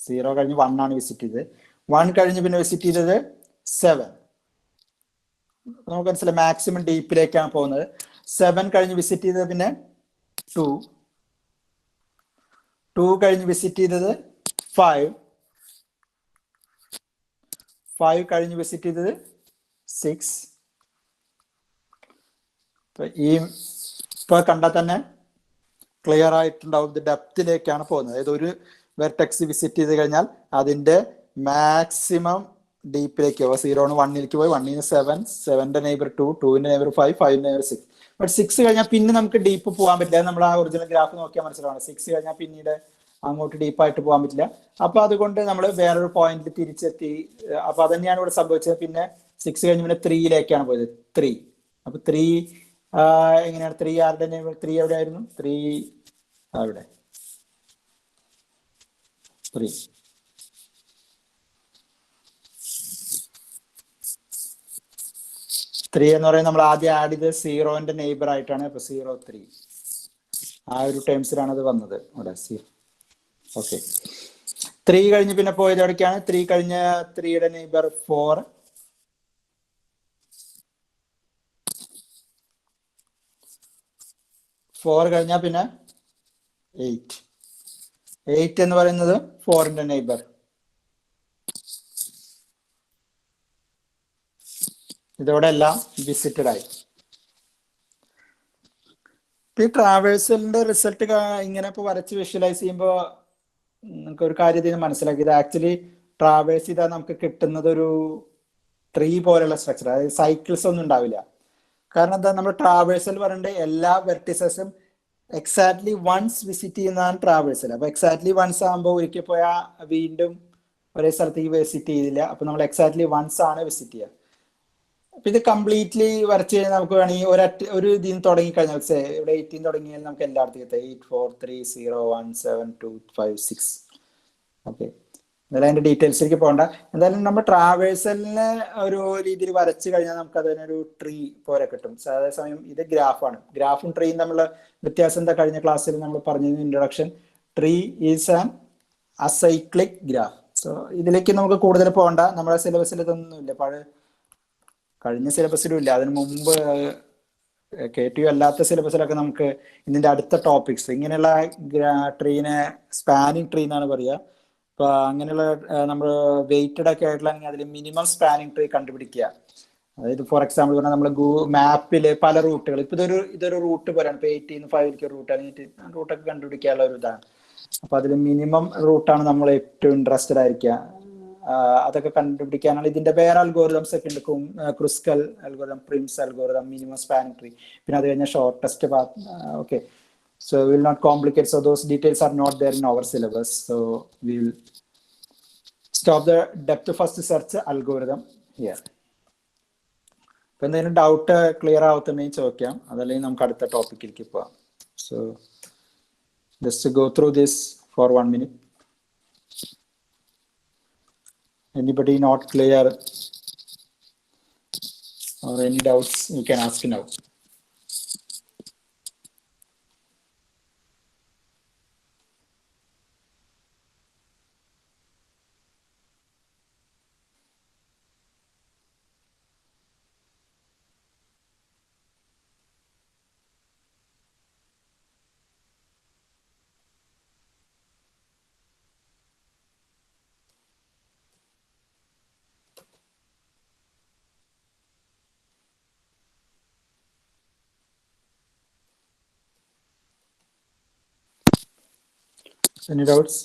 0 കഴിഞ്ഞ് 1 ആണ് വിസിറ്റ് ചെയ്തത്. 1 കഴിഞ്ഞ് പിന്നെ വിസിറ്റ് ചെയ്തത് 7. നമുക്ക് മനസ്സിലായി മാക്സിമം ഡീപ്പിലേക്കാണ് പോകുന്നത്. 7 കഴിഞ്ഞ് വിസിറ്റ് ചെയ്തത് പിന്നെ 2. 2 കഴിഞ്ഞ് വിസിറ്റ് ചെയ്തത് 5. 5 കഴിഞ്ഞ് വിസിറ്റ് ചെയ്തത് 6. ഇപ്പൊ കണ്ടാൽ തന്നെ ക്ലിയർ ആയിട്ടുണ്ടാവും, ഇത് ഡെപ്തിലേക്കാണ് പോകുന്നത്. അതായത് ഒരു വെർട്ടെക്സ് വിസിറ്റ് ചെയ്ത് കഴിഞ്ഞാൽ അതിന്റെ മാക്സിമം ഡീപ്പിലേക്ക് പോകും. 0 1ലേക്ക് പോയി, 1 7, 7ന്റെ നെയ്ബർ 2, 2ന്റെ നെയ്ബർ 5, 5ന്റെ നെയ്ബർ 6. ബട്ട് 6 കഴിഞ്ഞാൽ പിന്നെ നമുക്ക് ഡീപ്പ് പോകാൻ പറ്റില്ല. നമ്മൾ ആ ഒറിജിനൽ ഗ്രാഫ് നോക്കിയാൽ മനസ്സിലാവണം. 6 കഴിഞ്ഞാൽ പിന്നീട് അങ്ങോട്ട് ഡീപ്പായിട്ട് പോകാൻ പറ്റില്ല. അപ്പൊ അതുകൊണ്ട് നമ്മൾ വേറൊരു പോയിന്റിൽ തിരിച്ചെത്തി. അപ്പൊ അതന്നെയാണ് ഇവിടെ സംഭവിച്ചത്. പിന്നെ 6 കഴിഞ്ഞ് പിന്നെ 3യിലേക്കാണ് പോയത്. 3. അപ്പൊ 3 എങ്ങനെയാണ്? 3 ആരുടെ നെയ്ബർ? 3 എവിടെയായിരുന്നു? 3 അവിടെ 3. എന്ന് പറയുന്നത് നമ്മൾ ആദ്യം ആഡ് ചെയ്ത് 0ന്റെ നെയ്ബർ ആയിട്ടാണ്. അപ്പൊ 0 3 ആ ഒരു ടേംസിലാണ് അത് വന്നത് അവിടെ. ഓക്കെ, 3 കഴിഞ്ഞ് പിന്നെ പോയത് എവിടേക്കാണ്? 3 കഴിഞ്ഞ് 3യുടെ നെയ്ബർ 4. 4 കഴിഞ്ഞാൽ പിന്നെ 8. 8 എന്ന് പറയുന്നത് 4ന്റെ നെയ്ബർ. ഇതോടെ എല്ലാം വിസിറ്റഡ് ആയി. ഈ ട്രാവേഴ്സലിന്റെ റിസൾട്ട് ഇങ്ങനെ ഇപ്പൊ വരച്ച് വിഷ്വലൈസ് ചെയ്യുമ്പോൾ നമുക്ക് ഒരു കാര്യം ഇതിന് മനസ്സിലാക്കി. ഇത് ആക്ച്വലി ട്രാവേഴ്സ് ചെയ്താൽ നമുക്ക് കിട്ടുന്നത് ഒരു ട്രീ പോലുള്ള സ്ട്രക്ചർ, അതായത് സൈക്കിൾസ് ഒന്നും ഉണ്ടാവില്ല. കാരണം എന്താ? നമ്മൾ ട്രാവേഴ്സൽ പറയേണ്ട എല്ലാ വെർട്ടിസസും എക്സാക്ട്ലി വൺസ് വിസിറ്റ് ചെയ്യുന്നതാണ് ട്രാവേഴ്സൽ. അപ്പൊ എക്സാക്ട്ലി വൺസ് ആകുമ്പോൾ ഒരിക്കൽ പോയാൽ വീണ്ടും ഒരേ സ്ഥലത്തേക്ക് വിസിറ്റ് ചെയ്തില്ല. അപ്പൊ നമ്മൾ എക്സാക്ട്ലി വൺസ് ആണ് വിസിറ്റ് ചെയ്യുക. അപ്പൊ ഇത് കംപ്ലീറ്റ്ലി വരച്ച് കഴിഞ്ഞാൽ നമുക്ക് വേണമെങ്കിൽ ഒരു ഇതിന് തുടങ്ങിക്കഴിഞ്ഞാൽ ഇവിടെ 18 തുടങ്ങിയാൽ നമുക്ക് എല്ലായിടത്തും എത്താം. 8 4 3 0 1 7 2 5 6. ഓക്കെ, എന്നാലും അതിന്റെ ഡീറ്റെയിൽസിലേക്ക് പോകണ്ട. എന്തായാലും നമ്മൾ ട്രാവേഴ്സലിനെ ഒരു രീതിയിൽ വരച്ച് കഴിഞ്ഞാൽ നമുക്ക് അതിനൊരു ട്രീ പോലെ കിട്ടും. അതേസമയം ഇത് ഗ്രാഫാണ്. ഗ്രാഫും ട്രീയും തമ്മിലുള്ള വ്യത്യാസം എന്താ? കഴിഞ്ഞ ക്ലാസ്സിൽ നമ്മൾ പറഞ്ഞിരുന്നു introduction. Tree is an acyclic graph. So ഇതിലേക്ക് നമുക്ക് കൂടുതൽ പോകണ്ട. നമ്മുടെ സിലബസിൽ ഇതൊന്നുമില്ല. കഴിഞ്ഞ സിലബസിലും ഇല്ല. അതിന് മുമ്പ് KTU അല്ലാത്ത സിലബസിലൊക്കെ നമുക്ക് ഇതിന്റെ അടുത്ത ടോപ്പിക്സ് ഇങ്ങനെയുള്ള ട്രീനെ സ്പാനിങ് ട്രീ എന്നാണ് പറയുക. അപ്പൊ അങ്ങനെയുള്ള നമ്മൾ വെയിറ്റഡ് ഒക്കെ ആയിട്ടുള്ള അതിൽ മിനിമം സ്പാനിങ് ട്രീ കണ്ടുപിടിക്കുക. അതായത് ഫോർ എക്സാമ്പിൾ പറഞ്ഞാൽ നമ്മൾ മാപ്പില് പല റൂട്ടുകൾ, ഇപ്പൊ ഇതൊരു റൂട്ട് പോലെയാണ്. ഇപ്പൊ 18 5 റൂട്ട് അല്ലെങ്കിൽ റൂട്ടൊക്കെ കണ്ടുപിടിക്കാനുള്ള ഒരു ഇതാണ്. അപ്പൊ അതിൽ മിനിമം റൂട്ടാണ് നമ്മൾ ഏറ്റവും ഇൻട്രസ്റ്റഡ് ആയിരിക്കുക. അതൊക്കെ കണ്ടുപിടിക്കാനാണ് ഇതിന്റെ വേറെ അൽഗോരിതംസ് ഒക്കെ ഉണ്ട്. Kruskal algorithm, Prim's algorithm, minimum spanning tree, പിന്നെ അത് കഴിഞ്ഞാൽ shortest path. Okay, so we will not complicate, so those details are not there in our syllabus, so we will stop the depth first search algorithm here. ഇപ്പൊ എന്തെങ്കിലും doubt clear ആവത്തുണ്ടെങ്കിൽ ചോദിക്കാം, അതല്ലെങ്കിൽ നമുക്ക് അടുത്ത ടോപ്പിക്കിലേക്ക് പോവാം. So just go through this four 1 minute. Anybody not clear or any doubts, you can ask now. Any doubts?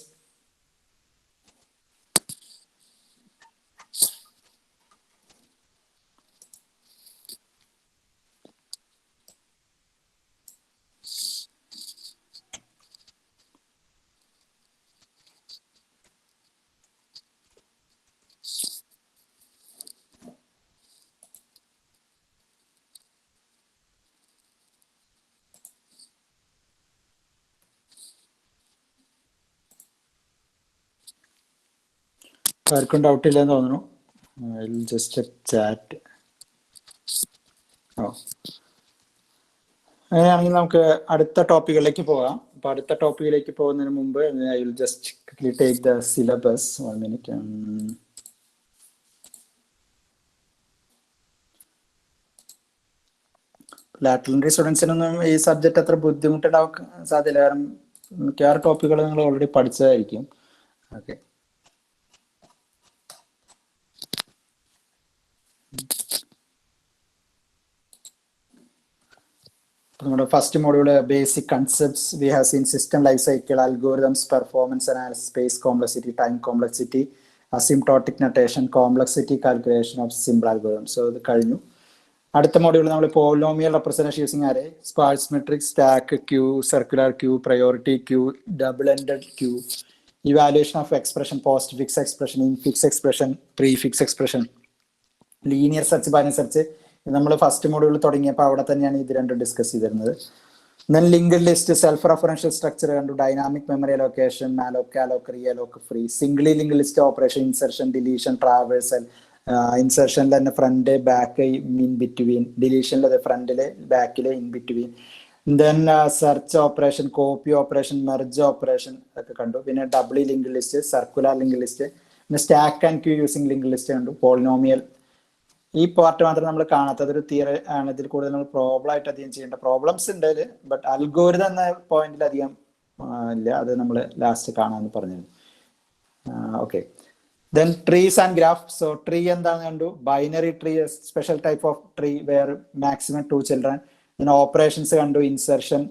ആർക്കും doubt ഇല്ലെന്ന് തോന്നുന്നു. Just chat. ഓ, അങ്ങനെയാണെങ്കിൽ നമുക്ക് അടുത്ത ടോപ്പിക്കിലേക്ക് പോകാം. അപ്പൊ അടുത്ത ടോപ്പിക്കിലേക്ക് പോകുന്നതിന് മുമ്പ് I will just take the syllabus. 1 minute. Lateral entry സ്റ്റുഡൻസിനൊന്നും ഈ സബ്ജക്റ്റ് അത്ര ബുദ്ധിമുട്ടുണ്ടാവാൻ സാധ്യത, കാരണം മിക്കവാറും ടോപ്പിക്കുകൾ നിങ്ങൾ ഓൾറെഡി പഠിച്ചതായിരിക്കും. ഓക്കെ, നമ്മുടെ first module basic concepts we have seen system life cycle, algorithms, performance analysis, space complexity, time complexity, asymptotic notation, complexity calculation of simple algorithm. So ഇത് കഴിഞ്ഞു. അടുത്ത മോഡ്യൂൾ നമ്മൾ polynomial representation using array, sparse matrix, stack queue, circular queue, priority Q, double ended queue, evaluation of expression, postfix expression, infix expression, prefix expression, linear search, binary search. നമ്മൾ first module തുടങ്ങിയപ്പോൾ അവിടെ തന്നെയാണ് ഇത് രണ്ടും discuss ചെയ്തിരുന്നത്. Then linked list, self referential structure കണ്ടു, dynamic memory allocation, malloc, alloc, realloc, free, singly link list operation, insertion, deletion, traversal, ഇൻസെർഷനിൽ തന്നെ ഫ്രണ്ട്, ബാക്ക്, ഇൻ ബിറ്റ്വീൻ, ഡിലീഷനിൽ ഫ്രണ്ടില്, ബാക്കില്, in between. Then search operation, copy operation, merge operation ഒക്കെ കണ്ടു. പിന്നെ doubly link list, circular link list, പിന്നെ stack and queue using link list കണ്ടു. പോളിനോമിയൽ ഈ പാർട്ട് മാത്രം നമ്മൾ കാണാത്തത് ഒരു തിയറി ആണ്. ഇതിൽ കൂടുതൽ നമ്മൾ പ്രോബ്ലം ആയിട്ട് അധികം ചെയ്യേണ്ട പ്രോബ്ലംസ് ഉണ്ട് ഇതിൽ, ബട്ട് അൽഗോരിതം എന്ന പോയിന്റിൽ അധികം ഇല്ല. അത് നമ്മൾ ലാസ്റ്റ് കാണാമെന്ന് പറഞ്ഞത്. Okay, then trees and graph. So tree എന്താണെന്ന് കണ്ടു. Binary tree, special type of tree where maximum 2 children. Then operations കണ്ടു, insertion,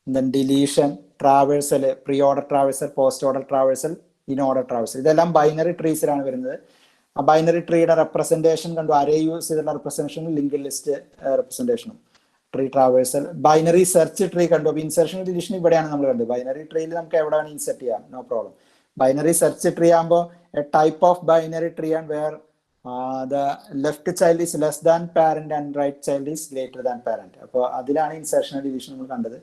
then deletion, traversal, preorder traversal, postorder traversal, inorder traversal. ഇതെല്ലാം binary ട്രീസിലാണ് വരുന്നത്. ആ binary ട്രീയുടെ representation കണ്ടു, array use ചെയ്തുള്ള റെപ്രസെന്റേഷനും ലിങ്ക് ലിസ്റ്റ് റെപ്രസെന്റേഷനും, tree traversal. Binary search tree കണ്ടു. അപ്പൊ ഇൻസെർഷൻ ഡിലീഷൻ ഇവിടെയാണ് നമ്മൾ കണ്ടത്. ബൈനറി ട്രീയിൽ നമുക്ക് എവിടെയാണ് ഇൻസെർട്ട് ചെയ്യാം, no problem. Binary search tree ആകുമ്പോൾ a type of binary tree and where the left child is less than parent and right child is greater than parent. അപ്പോൾ അതിലാണ് ഇൻസെർഷൻ ഡിലീഷൻ നമ്മൾ കണ്ടത്.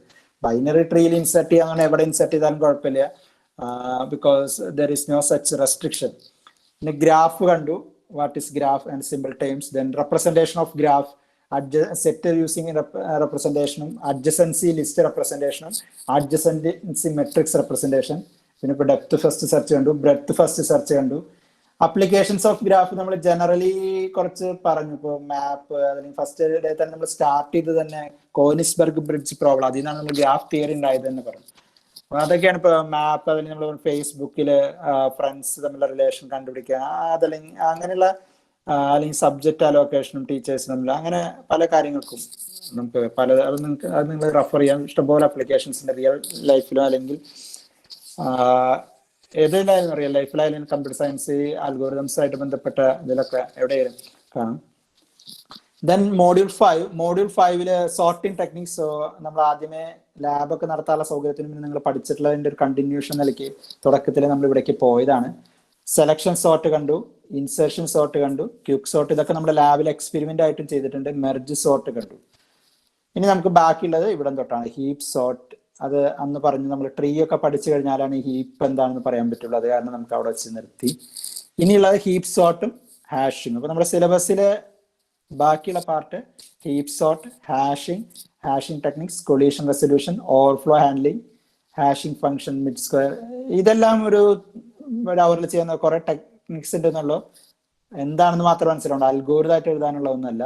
ബൈനറി ട്രീയിൽ ഇൻസെർട്ട് ചെയ്യാൻ എവിടെ insert ചെയ്താലും കുഴപ്പമില്ല, because there is no such restriction. പിന്നെ ഗ്രാഫ് കണ്ടു, what is graph and simple terms. Then representation of graph, set using റെപ്രസെന്റേഷനും, അഡ്ജസൻസി ലിസ്റ്റ് റെപ്രസെന്റേഷനും, അഡ്ജസൻസി മെട്രിക്സ് റെപ്രസെന്റേഷൻ. പിന്നെ ഇപ്പോൾ ഡെപ്ത് ഫസ്റ്റ് സെർച്ച് കണ്ടു, ബ്രെഡ്ത്ത് ഫസ്റ്റ് സെർച്ച് കണ്ടു. അപ്ലിക്കേഷൻസ് ഓഫ് ഗ്രാഫ് നമ്മൾ generally കുറച്ച് പറഞ്ഞു. ഇപ്പോൾ മാപ്പ്, അല്ലെങ്കിൽ ഫസ്റ്റ് ഡേ തന്നെ നമ്മൾ സ്റ്റാർട്ട് ചെയ്ത് തന്നെ കോനിസ്ബർഗ് ബ്രിഡ്ജ് പ്രോബ്ലം, അതിൽ നിന്നാണ് നമ്മൾ ഗ്രാഫ് തിയറി ഉണ്ടായത് തന്നെ പറഞ്ഞു. അതൊക്കെയാണ് ഇപ്പൊ മാപ്പ്. അതിൽ നമ്മൾ ഫേസ്ബുക്കില് ഫ്രണ്ട്സ് തമ്മിലുള്ള റിലേഷൻ കണ്ടുപിടിക്കുക, അതല്ലെങ്കിൽ അങ്ങനെയുള്ള, അല്ലെങ്കിൽ സബ്ജക്ട് അലോക്കേഷനും ടീച്ചേഴ്സ് തമ്മിൽ, അങ്ങനെ പല കാര്യങ്ങൾക്കും നമുക്ക് അത് നിങ്ങൾ റെഫർ ചെയ്യാം. ഇഷ്ടംപോലെ അപ്ലിക്കേഷൻസിന്റെ റിയൽ ലൈഫിലോ അല്ലെങ്കിൽ ഏതായാലും റിയൽ ലൈഫിലായാലും കമ്പ്യൂട്ടർ സയൻസ് അൽഗോരിതംസ് ആയിട്ട് ബന്ധപ്പെട്ട ഇതിലൊക്കെ എവിടെയായാലും കാണാം. Then module 5 sorting techniques. നമ്മൾ ആദ്യമേ ലാബൊക്കെ നടത്താനുള്ള സൗകര്യത്തിന് മുന്നേ നിങ്ങൾ പഠിച്ചിട്ടുള്ളതിന്റെ ഒരു കണ്ടിന്യൂഷൻ നിലയ്ക്ക് തുടക്കത്തിൽ നമ്മൾ ഇവിടേക്ക് പോയതാണ്. സെലക്ഷൻ സോർട്ട് കണ്ടു, ഇൻസെർഷൻ സോർട്ട് കണ്ടു, ക്വിക്ക് സോർട്ട്, ഇതൊക്കെ നമ്മുടെ ലാബിൽ എക്സ്പെരിമെന്റ് ആയിട്ടും ചെയ്തിട്ടുണ്ട്. മെർജ് സോർട്ട് കണ്ടു. ഇനി നമുക്ക് ബാക്കിയുള്ളത് ഇവിടെ തൊട്ടാണ്. ഹീപ്പ് സോർട്ട്, അത് അന്ന് പറഞ്ഞു. നമ്മൾ ട്രീ ഒക്കെ പഠിച്ചു കഴിഞ്ഞാലാണ് ഈ ഹീപ്പ് എന്താണെന്ന് പറയാൻ പറ്റുള്ളൂ. അത് കാരണം നമുക്ക് അവിടെ വെച്ച് നിർത്തി. ഇനിയുള്ളത് ഹീപ്പ് സോർട്ടും ഹാഷിങ്ങും. അപ്പൊ നമ്മുടെ സിലബസിലെ ബാക്കിയുള്ള part heap sort, hashing techniques, collision resolution, overflow handling, hashing function, mid square, ഇതെല്ലാം ഒരു അവറിൽ ചെയ്യുന്ന കുറെ ടെക്നിക്സ് ഉണ്ടെന്നുള്ളൂ. എന്താണെന്ന് മാത്രം മനസ്സിലുണ്ട്. അൽഗോരിതമായിട്ട് എഴുതാനുള്ള ഒന്നല്ല.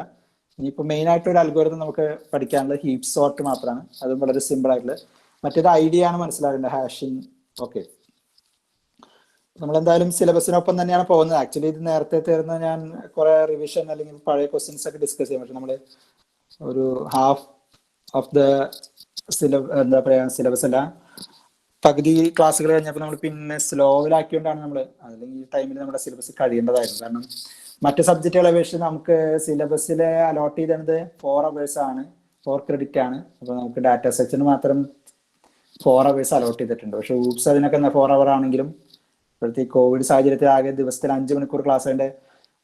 ഇനിയിപ്പോൾ മെയിൻ ആയിട്ട് ഒരു അൽഗോരിതം നമുക്ക് പഠിക്കാനുള്ളത് ഹീപ്പ് സോർട്ട് മാത്രമാണ്. അതും വളരെ സിമ്പിൾ ആയിട്ടുള്ളത്. മറ്റേത് ഐഡിയ ആണ് മനസ്സിലാക്കേണ്ടത്, ഹാഷിംഗ്. ഓക്കെ, നമ്മളെന്തായാലും സിലബസിനൊപ്പം തന്നെയാണ് പോകുന്നത്. ആക്ച്വലി ഇത് നേരത്തെ തീർന്ന ഞാൻ കുറെ റിവിഷൻ അല്ലെങ്കിൽ പഴയ ക്വസ്റ്റ്യൻസ് ഒക്കെ ഡിസ്കസ് ചെയ്യാം. പക്ഷെ നമ്മൾ ഒരു ഹാഫ് ഓഫ് ദ എന്താ പറയാ സിലബസ് അല്ല, പകുതി ക്ലാസ്സുകൾ കഴിഞ്ഞപ്പോൾ നമ്മൾ പിന്നെ സ്ലോവിലാക്കിയോണ്ടാണ് നമ്മൾ, അല്ലെങ്കിൽ ഈ ടൈമിൽ നമ്മുടെ സിലബസ് കഴിയേണ്ടതായിരുന്നു. കാരണം മറ്റ് സബ്ജക്റ്റുകളെ അപേക്ഷിച്ച് നമുക്ക് സിലബസിൽ അലോട്ട് ചെയ്തത് 4 hours ആണ്, 4 credit ആണ്. അപ്പോൾ നമുക്ക് ഡാറ്റ സെക്ഷന് മാത്രം 4 hours അലോട്ട് ചെയ്തിട്ടുണ്ട്. പക്ഷെ ഊപ്സ് അതിനൊക്കെ 4 hour ആണെങ്കിലും ഇപ്പോഴത്തെ കോവിഡ് സാഹചര്യത്തിൽ ആകെ ദിവസത്തിൽ 5 മണിക്കൂർ ക്ലാസ് അതിൻ്റെ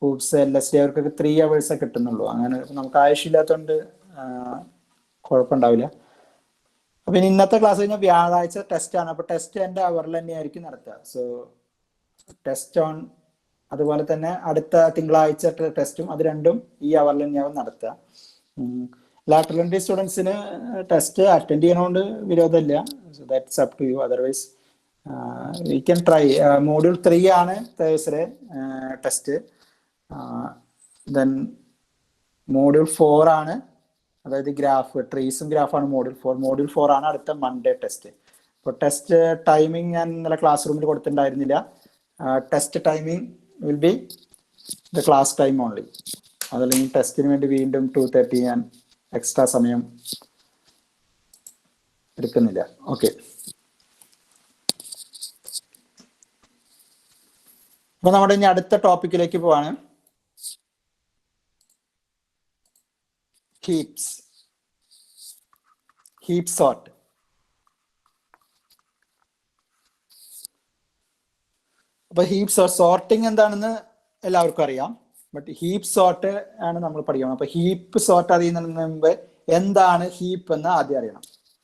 ഊപ്സ് LSD അവർക്കൊക്കെ 3 hours കിട്ടുന്നുള്ളൂ. അങ്ങനെ നമുക്ക് ആവശ്യമില്ലാത്തതുകൊണ്ട് കുഴപ്പമുണ്ടാവില്ല. അപ്പൊ ഇനി ഇന്നത്തെ ക്ലാസ് കഴിഞ്ഞാൽ വ്യാഴാഴ്ച ടെസ്റ്റ് ആണ്. അപ്പൊ ടെസ്റ്റ് എൻ്റെ അവറിൽ തന്നെയായിരിക്കും നടത്തുക. സോ ടെസ്റ്റ് ഓൺ, അതുപോലെ തന്നെ അടുത്ത തിങ്കളാഴ്ച ടെസ്റ്റും, അത് രണ്ടും ഈ അവറിൽ തന്നെയാവും നടത്തുക. ലാറ്ററൽ എൻട്രി സ്റ്റുഡൻസിന് ടെസ്റ്റ് അറ്റൻഡ് ചെയ്യണോണ്ട് വിരോധമില്ല. So that's up to you. Otherwise we can try. Module 3 ആണ് തേഴ്സ്ഡേ ടെസ്റ്റ്. ദെൻ മോഡ്യൂൾ 4 ആണ്, അതായത് ഗ്രാഫ്, ട്രീസും ഗ്രാഫാണ് മോഡ്യൂൾ 4. മോഡ്യൂൾ 4 ആണ് അടുത്ത മൺഡേ ടെസ്റ്റ്. അപ്പോൾ ടെസ്റ്റ് ടൈമിംഗ് ഞാൻ ഇന്നലെ ക്ലാസ് റൂമിൽ കൊടുത്തിട്ടുണ്ടായിരുന്നില്ല. Test timing will be the class time only. അതല്ലെങ്കിൽ ടെസ്റ്റിന് വേണ്ടി വീണ്ടും 2:30 ഞാൻ എക്സ്ട്രാ സമയം എടുക്കുന്നില്ല. ഓക്കെ, അപ്പൊ നമ്മുടെ ഇനി അടുത്ത ടോപ്പിക്കിലേക്ക് പോവാണ്. Heaps, heap sort. അപ്പൊ ഹീപ്പ് സോർട്ടിങ് എന്താണെന്ന് എല്ലാവർക്കും അറിയാം. ബട്ട് ഹീപ്പ് സോർട്ട് ആണ് നമ്മൾ പഠിക്കണം. അപ്പൊ ഹീപ്പ് സോർട്ട് അറിയുന്നതിന് മുമ്പ് എന്താണ് ഹീപ്പ് എന്ന് ആദ്യം അറിയണം.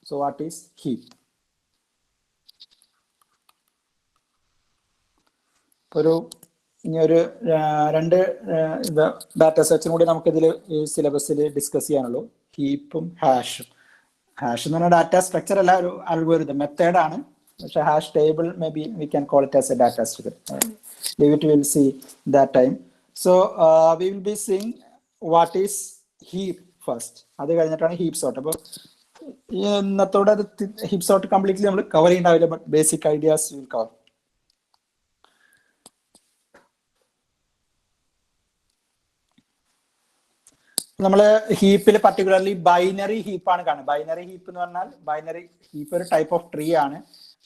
So what is heap? ഇനി ഒരു 2 ഡാറ്റ സെറ്റ്സും കൂടി നമുക്ക് ഇതിൽ ഈ സിലബസിൽ ഡിസ്കസ് ചെയ്യാനുള്ളൂ. ഹീപ്പും ഹാഷും. ഹാഷ് എന്ന് പറഞ്ഞാൽ ഡാറ്റ സ്ട്രക്ചർ അല്ല, ഒരു അൽഗോരിതം മെത്തേഡാണ്. പക്ഷെ hash table may be we can call it as A data structure. Leave it, we will see that time. So we will be seeing what is heap first. അത് കഴിഞ്ഞിട്ടാണ് heap sort. അപ്പോൾ ഇന്നത്തോടെ അത് heap sort completely നമ്മൾ cover ചെയ്യണ്ടാവില്ല, but basic ideas will cover. നമ്മൾ ഹീപ്പിൽ particularly binary ഹീപ്പാണ് കാണുന്നത്. ബൈനറി ഹീപ്പ് എന്ന് പറഞ്ഞാൽ, ബൈനറി ഹീപ്പ് ഒരു ടൈപ്പ് ഓഫ് ട്രീ ആണ്.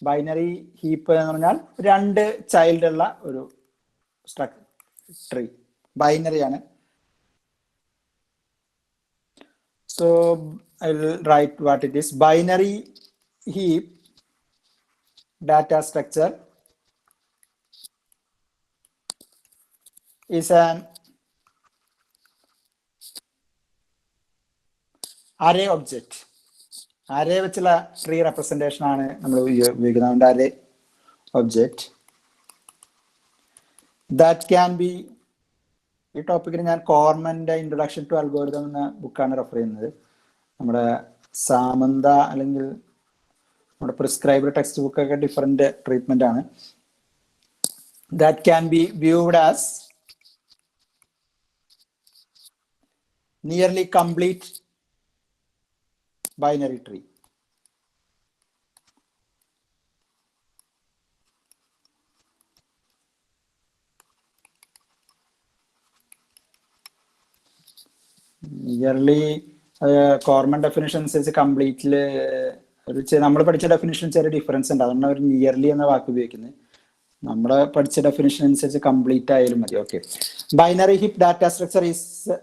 ബൈനറി ഹീപ്പ് എന്ന് പറഞ്ഞാൽ 2 ചൈൽഡ് ഉള്ള ഒരു ട്രീ, ബൈനറി ആണ്. So I will write what it is. Binary heap data structure is an array object. array വെച്ചുള്ള ട്രീ റെപ്രസെന്റേഷൻ ആണ് നമ്മൾ ഉപയോഗിക്കുന്നത്. array object that can be, ഈ ടോപ്പിക്കിന് ഞാൻ കോർമന്റെ ഇൻട്രൊഡക്ഷൻ ടു അൽഗോരിതം എന്ന ബുക്കാണ് റെഫർ ചെയ്യുന്നത്. നമ്മുടെ സാമന്ത അല്ലെങ്കിൽ നമ്മുടെ പ്രിസ്ക്രൈബ്ഡ് ടെക്സ്റ്റ് ബുക്കൊക്കെ ഡിഫറെന്റ് ട്രീറ്റ്മെന്റ് ആണ്. that can be viewed as nearly complete binary tree. Nearly Cormen definition അനുസരിച്ച് കംപ്ലീറ്റ്ലി ഒരു നമ്മൾ പഠിച്ച ഡെഫിനിഷൻ ചെറിയ ഡിഫറൻസ് ഉണ്ട്. അതുകൊണ്ടാണ് ഒരു നിയർലി എന്ന വാക്ക് ഉപയോഗിക്കുന്നത്. നമ്മുടെ പഠിച്ച ഡെഫിനിഷൻ അനുസരിച്ച് കംപ്ലീറ്റ് ആയാലും മതി. Okay, binary heap data structure is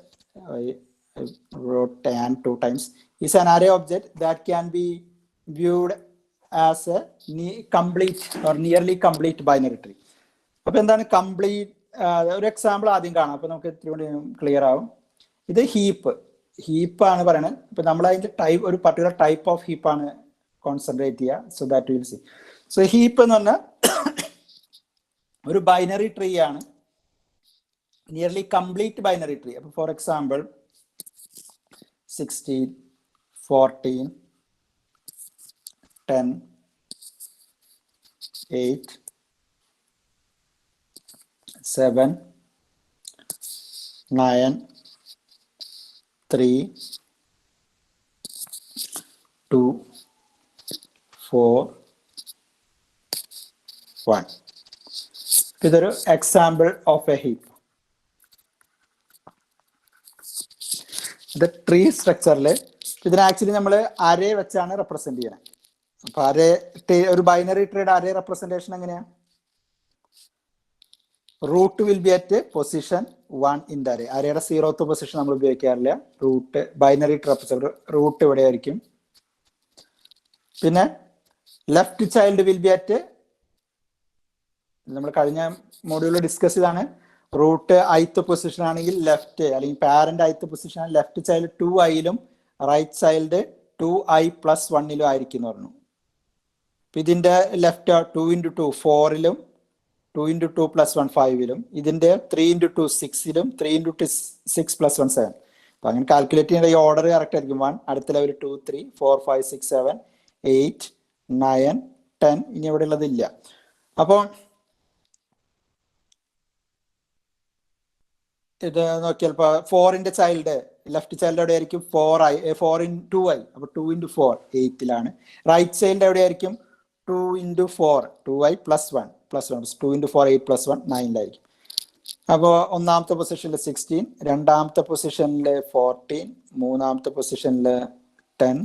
wrote and 2 times is an array object that can be viewed as a complete or nearly complete binary tree. അപ്പൊ എന്താണ് കംപ്ലീറ്റ്? ഒരു എക്സാമ്പിൾ ആദ്യം കാണാം, അപ്പൊ നമുക്ക് ഇത്തിരി കൂടി ക്ലിയർ ആവും. ഇത് ഹീപ്പ് ആണ് പറയുന്നത്. ഇപ്പൊ നമ്മൾ അതിന്റെ ടൈപ്പ്, ഒരു പർട്ടിക്കുലർ ടൈപ്പ് ഓഫ് ഹീപ്പാണ് കോൺസെൻട്രേറ്റ് ചെയ്യുക. So that will see. So heap എന്ന് പറഞ്ഞാൽ ഒരു ബൈനറി ട്രീ ആണ്, നിയർലി കംപ്ലീറ്റ് ബൈനറി ട്രീ. അപ്പൊ ഫോർ എക്സാമ്പിൾ 16, 14, 10, 8, 7, 9, 3, 2, 4, 1. ഇതൊരു എക്സാമ്പിൾ ഓഫ് എ ഹീപ്പ്. ഇത് ട്രീ സ്ട്രക്ചറിൽ ഇതിനെ ആക്ച്വലി നമ്മൾ അരേ വെച്ചാണ് റെപ്രസെന്റ് ചെയ്യുന്നത്. അപ്പൊ അരേ ഒരു ബൈനറി ട്രീയുടെ അരേ റെപ്രസെന്റേഷൻ എങ്ങനെയാ? Root will be at position 1 in the array. അരയുടെ 0th പൊസിഷൻ നമ്മൾ ഉപയോഗിക്കാറില്ല. Root binary tree represent root ഇവിടെ ആയിരിക്കും. പിന്നെ left child will be at, നമ്മൾ കഴിഞ്ഞ മോഡ്യൂളിൽ ഡിസ്കസ് ചെയ്താണ്, റൂട്ട് ith പൊസിഷൻ ആണെങ്കിൽ ലെഫ്റ്റ്, അല്ലെങ്കിൽ പാരന്റ് ith പൊസിഷൻ ആണ് ലെഫ്റ്റ് ചൈൽഡ് 2i-ലും റൈറ്റ് ചൈൽഡ് 2i+1-ലും ആയിരിക്കും എന്ന് പറഞ്ഞു. ഇതിന്റെ ലെഫ്റ്റ് 2 × 2 4-ലും 2 × 2 + 1 5-ലും, ഇതിന്റെ 3 × 2 6-ലും 3 × 2 6 + 1 7. അപ്പൊ അങ്ങനെ കാൽക്കുലേറ്റ് ചെയ്യുന്ന ഈ ഓർഡർ കറക്റ്റ് ആയിരിക്കും. 1 അടുത്ത ലെവൽ 2 3 4 5 6 7 8 9 10. ഇനി ഇവിടെ ഉള്ളതില്ല. അപ്പോൾ ഇത് നോക്കിയാൽ 4-ന്റെ ചൈൽഡ് ലെഫ്റ്റ് ചൈൽഡ് എവിടെ ആയിരിക്കും? 4 × 2i. അപ്പൊ 2 × 4 8-ലാണ്. റൈറ്റ് ചൈൽഡ് എവിടെ ആയിരിക്കും? 2 × 4 2i + 1 2 × 4 8 + 1 9-ലായിരിക്കും. അപ്പോൾ ഒന്നാമത്തെ പൊസിഷനിൽ 16, രണ്ടാമത്തെ പൊസിഷനിൽ 14, മൂന്നാമത്തെ പൊസിഷനിൽ 10,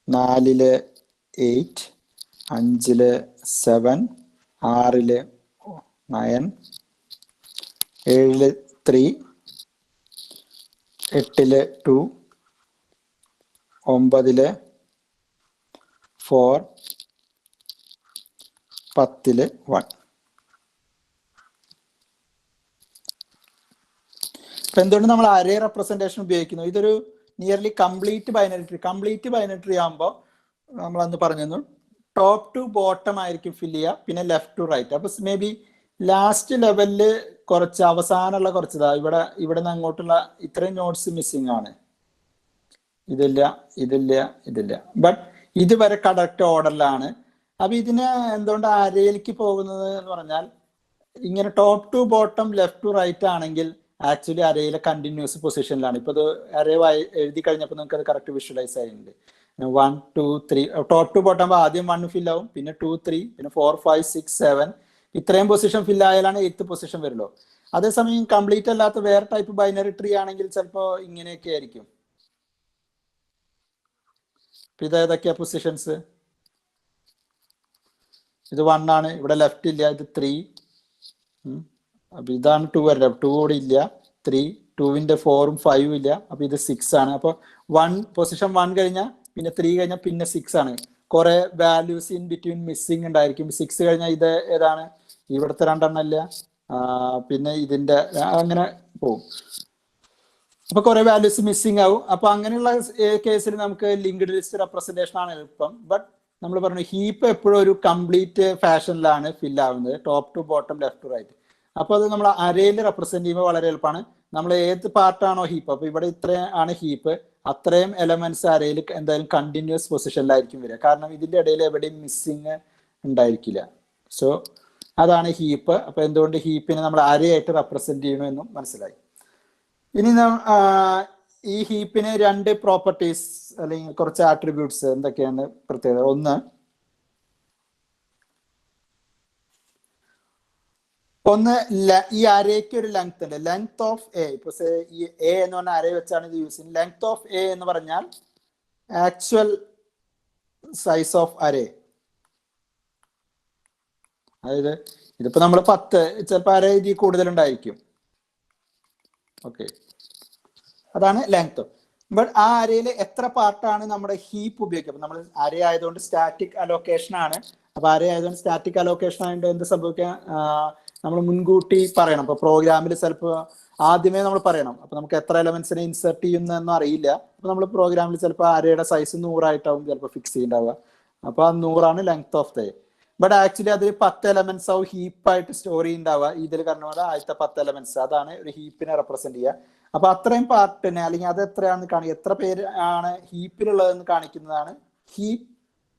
4-ല് 8, 5-ല് 7, 6-ല് 9, 7-ല് 3, 8-ല് 2, 9-ല് 4, 10-ല് 1. അപ്പൊ എന്തുകൊണ്ട് നമ്മൾ അരേ റെപ്രസെന്റേഷൻ ഉപയോഗിക്കുന്നു? ഇതൊരു നിയർലി കംപ്ലീറ്റ് ബൈനറി ട്രീ ആകുമ്പോൾ നമ്മൾ അന്ന് പറഞ്ഞു ടോപ്പ് ടു ബോട്ടം ആയിരിക്കും ഫില്ല് ചെയ്യുക, പിന്നെ ലെഫ്റ്റ് ടു റൈറ്റ്. അപ്പൊ മേ ബി ലാസ്റ്റ് ലെവലില് കുറച്ച് അവസാനമുള്ള കുറച്ചതാ ഇവിടെ നിന്ന് അങ്ങോട്ടുള്ള ഇത്രയും നോട്ട്സ് മിസ്സിംഗ് ആണ്. ഇതില്ല. ബട്ട് ഇതുവരെ കറക്റ്റ് ഓർഡറിലാണ്. അപ്പൊ ഇതിന് എന്തുകൊണ്ട് അരയിലേക്ക് പോകുന്നത് എന്ന് പറഞ്ഞാൽ, ഇങ്ങനെ top to bottom left to right ആണെങ്കിൽ ആക്ച്വലി അരയിലെ കണ്ടിന്യൂസ് പൊസിഷനിലാണ്. ഇപ്പൊ ഇത് അരേ എഴുതി കഴിഞ്ഞപ്പോൾ നിങ്ങൾക്ക് അത് കറക്റ്റ് വിഷ്വലൈസ് ആയിട്ടുണ്ട്. 1 2 3 ടോപ്പ് ടു ബോട്ടം ആദ്യം 1 ഫിൽ ആവും, പിന്നെ 2 3, പിന്നെ 4 5 6 7. ഇത്രയും പൊസിഷൻ ഫിൽ ആയാലാണ് 8th പൊസിഷൻ വരുള്ളൂ. അതേസമയം കംപ്ലീറ്റ് അല്ലാത്ത വേറെ ടൈപ്പ് ബൈനറി ട്രീ ആണെങ്കിൽ ചിലപ്പോൾ ഇങ്ങനെയൊക്കെ ആയിരിക്കും. ഇത് ഏതൊക്കെയാ പൊസിഷൻസ്? ഇത് 1 ആണ്, ഇവിടെ ലെഫ്റ്റ് ഇല്ല. ഇത് 3, അപ്പൊ ഇതാണ് 2 വരണ്ട. 2 കൂടി ഇല്ല. 3, 2-ന്റെ 4ഉം 5ഉം ഇല്ല. അപ്പൊ ഇത് 6 ആണ്. അപ്പൊ 1 പൊസിഷൻ 1 കഴിഞ്ഞാൽ പിന്നെ 3 കഴിഞ്ഞാൽ പിന്നെ 6 ആണ്. കുറെ വാല്യൂസ് ഇൻ ബിറ്റ്വീൻ മിസ്സിംഗ് ഉണ്ടായിരിക്കും. 6 കഴിഞ്ഞാൽ ഇത് ഏതാണ്? ഇവിടുത്തെ 2 ഇല്ല, പിന്നെ ഇതിന്റെ അങ്ങനെ പോകും. അപ്പൊ കുറെ വാല്യൂസ് മിസ്സിംഗ് ആവും. അപ്പൊ അങ്ങനെയുള്ള കേസിൽ നമുക്ക് ലിങ്ക്ഡ് ലിസ്റ്റ് റെപ്രസെന്റേഷൻ ആണ് എളുപ്പം. ബട്ട് നമ്മൾ പറഞ്ഞു ഹീപ്പ് എപ്പോഴും ഒരു കംപ്ലീറ്റ് ഫാഷനിലാണ് ഫിൽ ആവുന്നത്, top to bottom left to right. അപ്പൊ അത് നമ്മൾ അരയിൽ റെപ്രസെന്റ് ചെയ്യുമ്പോൾ വളരെ എളുപ്പമാണ്. നമ്മൾ ഏത് പാർട്ടാണോ ഹീപ്പ്, അപ്പൊ ഇവിടെ ഇത്രയും ആണ് ഹീപ്പ്, അത്രയും എലമെന്റ്സ് അരയിൽ എന്തായാലും കണ്ടിന്യൂസ് പൊസിഷനിലായിരിക്കും വരിക. കാരണം ഇതിന്റെ ഇടയിൽ എവിടെയും മിസ്സിങ് ഉണ്ടായിരിക്കില്ല. സോ അതാണ് ഹീപ്പ്. അപ്പൊ എന്തുകൊണ്ട് ഹീപ്പിനെ നമ്മൾ അരയായിട്ട് റെപ്രസെന്റ് ചെയ്യണമെന്നും മനസ്സിലായി. ഇനി ഈ ഹീപ്പിന് 2 പ്രോപ്പർട്ടീസ് അല്ലെങ്കിൽ കുറച്ച് ആട്രിബ്യൂട്ട്സ് എന്തൊക്കെയാണ് പ്രത്യേകത? ഒന്ന് ഈ അരയ്ക്ക് ഒരു ലെങ്ത് ഉണ്ട്. ലെങ്ത് ഓഫ് എ, ഇപ്പൊ ഈ എ എന്ന് പറഞ്ഞ അരേ വെച്ചാണ് ഇത് യൂസ് ചെയ്യുന്നത്. ലെങ്ത് ഓഫ് എ എന്ന് പറഞ്ഞാൽ ആക്ച്വൽ സൈസ് ഓഫ് അരേ. അതായത് ഇതിപ്പോ നമ്മൾ 10, ചിലപ്പോൾ അരേ ഇതിൽ കൂടുതലുണ്ടായിരിക്കും. ഓക്കെ, അതാണ് ലെങ്ത്. ബട്ട് ആ അരയിൽ എത്ര പാർട്ടാണ് നമ്മുടെ ഹീപ്പ് ഉപയോഗിക്കുക? നമ്മൾ അരേ ആയതുകൊണ്ട് സ്റ്റാറ്റിക് അലോക്കേഷൻ ആണ്. അപ്പൊ അരേ ആയതുകൊണ്ട് സ്റ്റാറ്റിക് അലോക്കേഷൻ ആയതുകൊണ്ട് എന്ത് സംഭവിക്കുക? നമ്മൾ മുൻകൂട്ടി പറയണം. അപ്പൊ പ്രോഗ്രാമിൽ ചിലപ്പോൾ ആദ്യമേ നമ്മൾ പറയണം. അപ്പൊ നമുക്ക് എത്ര എലമെന്റ്സിനെ ഇൻസെർട്ട് ചെയ്യുന്നതെന്നും അറിയില്ല. അപ്പൊ നമ്മൾ പ്രോഗ്രാമിൽ ചിലപ്പോൾ അരയുടെ സൈസ് 100 ആയിട്ടാവും ചിലപ്പോൾ ഫിക്സ് ചെയ്യുന്നുണ്ടാവുക. അപ്പൊ ആ 100 length of the. But actually അതിൽ 10 എലമെന്റ്സ് ആവും ഹീപ്പായിട്ട് സ്റ്റോർ ചെയ്യുന്നുണ്ടാവുക. ഇതിൽ പറഞ്ഞ പോലെ ആദ്യത്തെ 10 എലമെന്റ്സ്, അതാണ് ഒരു ഹീപ്പിനെ റെപ്രസെന്റ് ചെയ്യുക. അപ്പൊ അത്രയും പാർട്ടിനെ, അല്ലെങ്കിൽ അത് എത്രയാണെന്ന് കാണിക്കുക, എത്ര പേര് ആണ് ഹീപ്പിലുള്ളതെന്ന് കാണിക്കുന്നതാണ് heap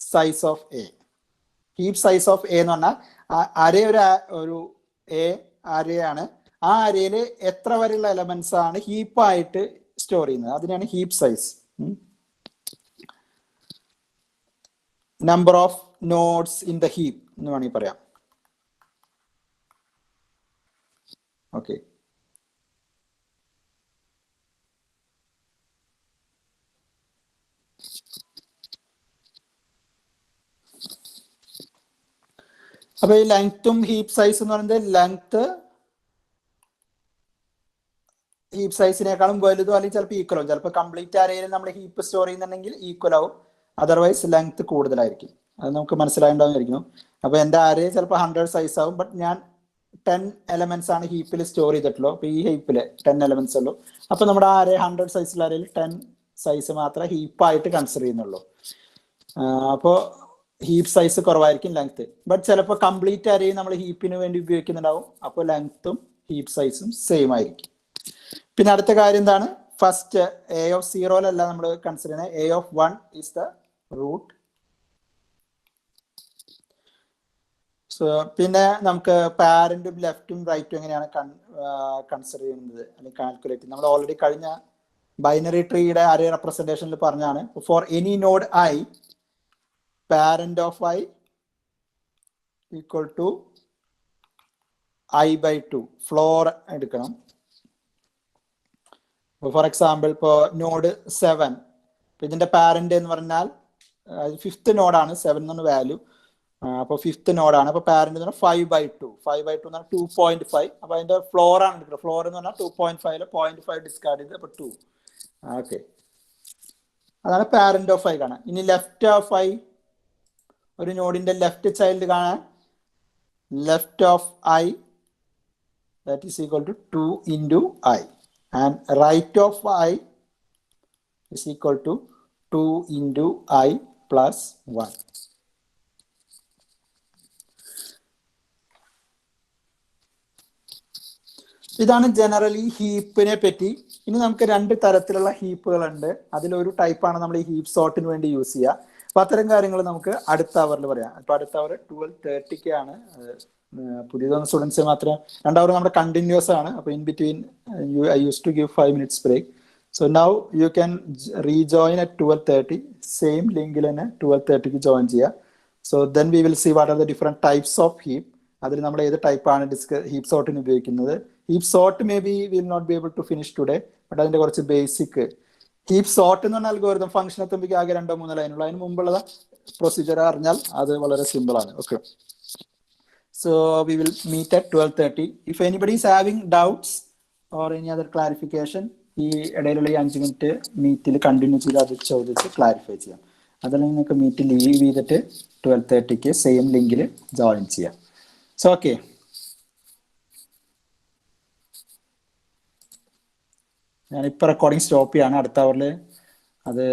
size of A. Heap size of A എന്ന് പറഞ്ഞാൽ അരേ ഒരു എ അരയാണ്. ആ അരയിൽ എത്ര വരെയുള്ള എലമെന്റ്സ് ആണ് ഹീപ്പായിട്ട് സ്റ്റോർ ചെയ്യുന്നത്, അതിനാണ് heap size. Number of nodes in the heap എന്ന് വേണമെങ്കിൽ പറയാം. ഓക്കെ, അപ്പൊ ഈ ലെങ്ത്തും ഹീപ്പ് സൈസ് എന്ന് പറയുന്നത് ലെങ്ത് ഹീപ്പ് സൈസിനേക്കാളും വലുതോ അല്ലെങ്കിൽ ചിലപ്പോൾ ഈക്വൽ ആവും. ചിലപ്പോൾ കംപ്ലീറ്റ് അറേയിൽ നമ്മൾ ഹീപ്പ് സ്റ്റോർ ചെയ്യുന്നുണ്ടെങ്കിൽ ഈക്വൽ ആവും, അതർവൈസ് ലെങ്ത് കൂടുതലായിരിക്കും. അത് നമുക്ക് മനസ്സിലായിട്ടുണ്ടാവുമായിരിക്കും. അപ്പൊ എൻ്റെ അറേ ചിലപ്പോൾ 100 സൈസ് ആവും, ബട്ട് ഞാൻ 10 എലമെന്റ്സ് ആണ് ഹീപ്പിൽ സ്റ്റോർ ചെയ്തിട്ടുള്ളൂ. അപ്പൊ ഈ ഹീപ്പില് 10 എലമെന്റ്സ് ഉള്ളൂ. അപ്പൊ നമ്മുടെ അറേ 100 സൈസിലെ അറേയിൽ 10 സൈസ് മാത്രമേ ഹീപ്പായിട്ട് കൺസിഡർ ചെയ്യുന്നുള്ളൂ. അപ്പോൾ ഹീപ്പ് സൈസ് കുറവായിരിക്കും, ലെങ്ത്. ബട്ട് ചിലപ്പോൾ കംപ്ലീറ്റ് അറേ നമ്മൾ ഹീപ്പിന് വേണ്ടി ഉപയോഗിക്കുന്നുണ്ടാവും, അപ്പോൾ ലെങ്ത്തും ഹീപ്പ് സൈസും സെയിം ആയിരിക്കും. പിന്നെ അടുത്ത കാര്യം എന്താണ്, ഫസ്റ്റ് എ ഓഫ് 0 നമ്മൾ കൺസിഡർ ചെയ്യുന്നത് A of 1 is the root. So പിന്നെ നമുക്ക് പാരന്റും ലെഫ്റ്റും റൈറ്റും എങ്ങനെയാണ് കൺസിഡർ ചെയ്യുന്നത് അല്ലെങ്കിൽ കാൽക്കുലേറ്റ് ചെയ്യുന്നത്. നമ്മൾ ഓൾറെഡി കഴിഞ്ഞ ബൈനറി ട്രീയുടെ അറേ റെപ്രസെന്റേഷനിൽ പറഞ്ഞാണ്. For any node I, parent of I equal to i/2 floor എടുക്കണം. ഫോർ എക്സാമ്പിൾ ഇപ്പോൾ നോഡ് 7, ഇതിന്റെ പാരന്റ് എന്ന് പറഞ്ഞാൽ 5th നോഡാണ്, 7 എന്നാണ് വാല്യൂ. അപ്പോൾ 5th നോഡാണ്. അപ്പോൾ പാരന്റ് എന്ന് പറഞ്ഞാൽ 5/2 എന്ന് പറഞ്ഞാൽ 2.5. അപ്പോൾ അതിന്റെ ഫ്ലോർ ആണ് എടുക്കുന്നത്. ഫ്ലോർ എന്ന് പറഞ്ഞാൽ 2.5 0.5 ഡിസ്കാർഡ് ചെയ്ത് അപ്പോൾ 2. ഓക്കെ, അതാണ് പാരന്റ് ഓഫ് ഐ കാണാൻ. ഇനി ലെഫ്റ്റ് ഓഫ് ഐ, ഒരു നോഡിന്റെ ലെഫ്റ്റ് ചൈൽഡ് കാണാൻ left of I that is equal to 2 into I, and right of I is equal to 2 into I plus 1. ഇതാണ് ജനറലി ഹീപ്പിനെ പറ്റി. ഇനി നമുക്ക് 2 തരത്തിലുള്ള ഹീപ്പുകളുണ്ട്. അതിലൊരു ടൈപ്പാണ് നമ്മൾ ഈ ഹീപ്പ് സോർട്ടിന് വേണ്ടി യൂസ് ചെയ്യുക. അപ്പൊ അത്തരം കാര്യങ്ങൾ നമുക്ക് അടുത്ത അവറിൽ പറയാം. അപ്പൊ അടുത്ത അവർ 12:30 പുതിയതൊന്നും സ്റ്റുഡൻസ് മാത്രം. 2 അവർ നമ്മുടെ കണ്ടിന്യൂസ് ആണ്. അപ്പൊ in between I use to give 5 minutes break. So now you can rejoin at 12:30. Same ലിങ്കിൽ തന്നെ 12:30 ജോയിൻ ചെയ്യുക. So then we will see what are the different types of heap. അതിൽ നമ്മൾ ഏത് ടൈപ്പാണ് ഹീപ്പ് സോർട്ടിന് ഉപയോഗിക്കുന്നത്. Heap sort may be will not be able to finish today, but അതിന്റെ കുറച്ച് ബേസിക് ഹീപ്പ് സോർട്ട് എന്ന് പറഞ്ഞാൽ അൽഗോരിതം ഫംഗ്ഷൻ എത്തുമ്പോൾ ആകെ 2-3 ലൈനുള്ള. അതിന് മുമ്പുള്ള പ്രൊസീജിയർ അറിഞ്ഞാൽ അത് വളരെ സിമ്പിൾ ആണ്. Okay, so we will meet at 12:30. If anybody is having doubts or any other clarification, ഈ ഇടയിലുള്ള 5 മിനിറ്റ് മീറ്റിൽ കണ്ടിന്യൂ ചെയ്ത് അത് ചോദിച്ച് ക്ലാരിഫൈ ചെയ്യാം. അതല്ലെങ്കിൽ നിങ്ങൾക്ക് മീറ്റ് ലീവ് ചെയ്തിട്ട് 12:30 സെയിം ലിങ്കിൽ ജോയിൻ ചെയ്യാം. സോ ഓക്കെ, ഞാനിപ്പോൾ റെക്കോർഡിംഗ് സ്റ്റോപ്പ് ചെയ്യാണ്. അടുത്ത അവറിൽ അത്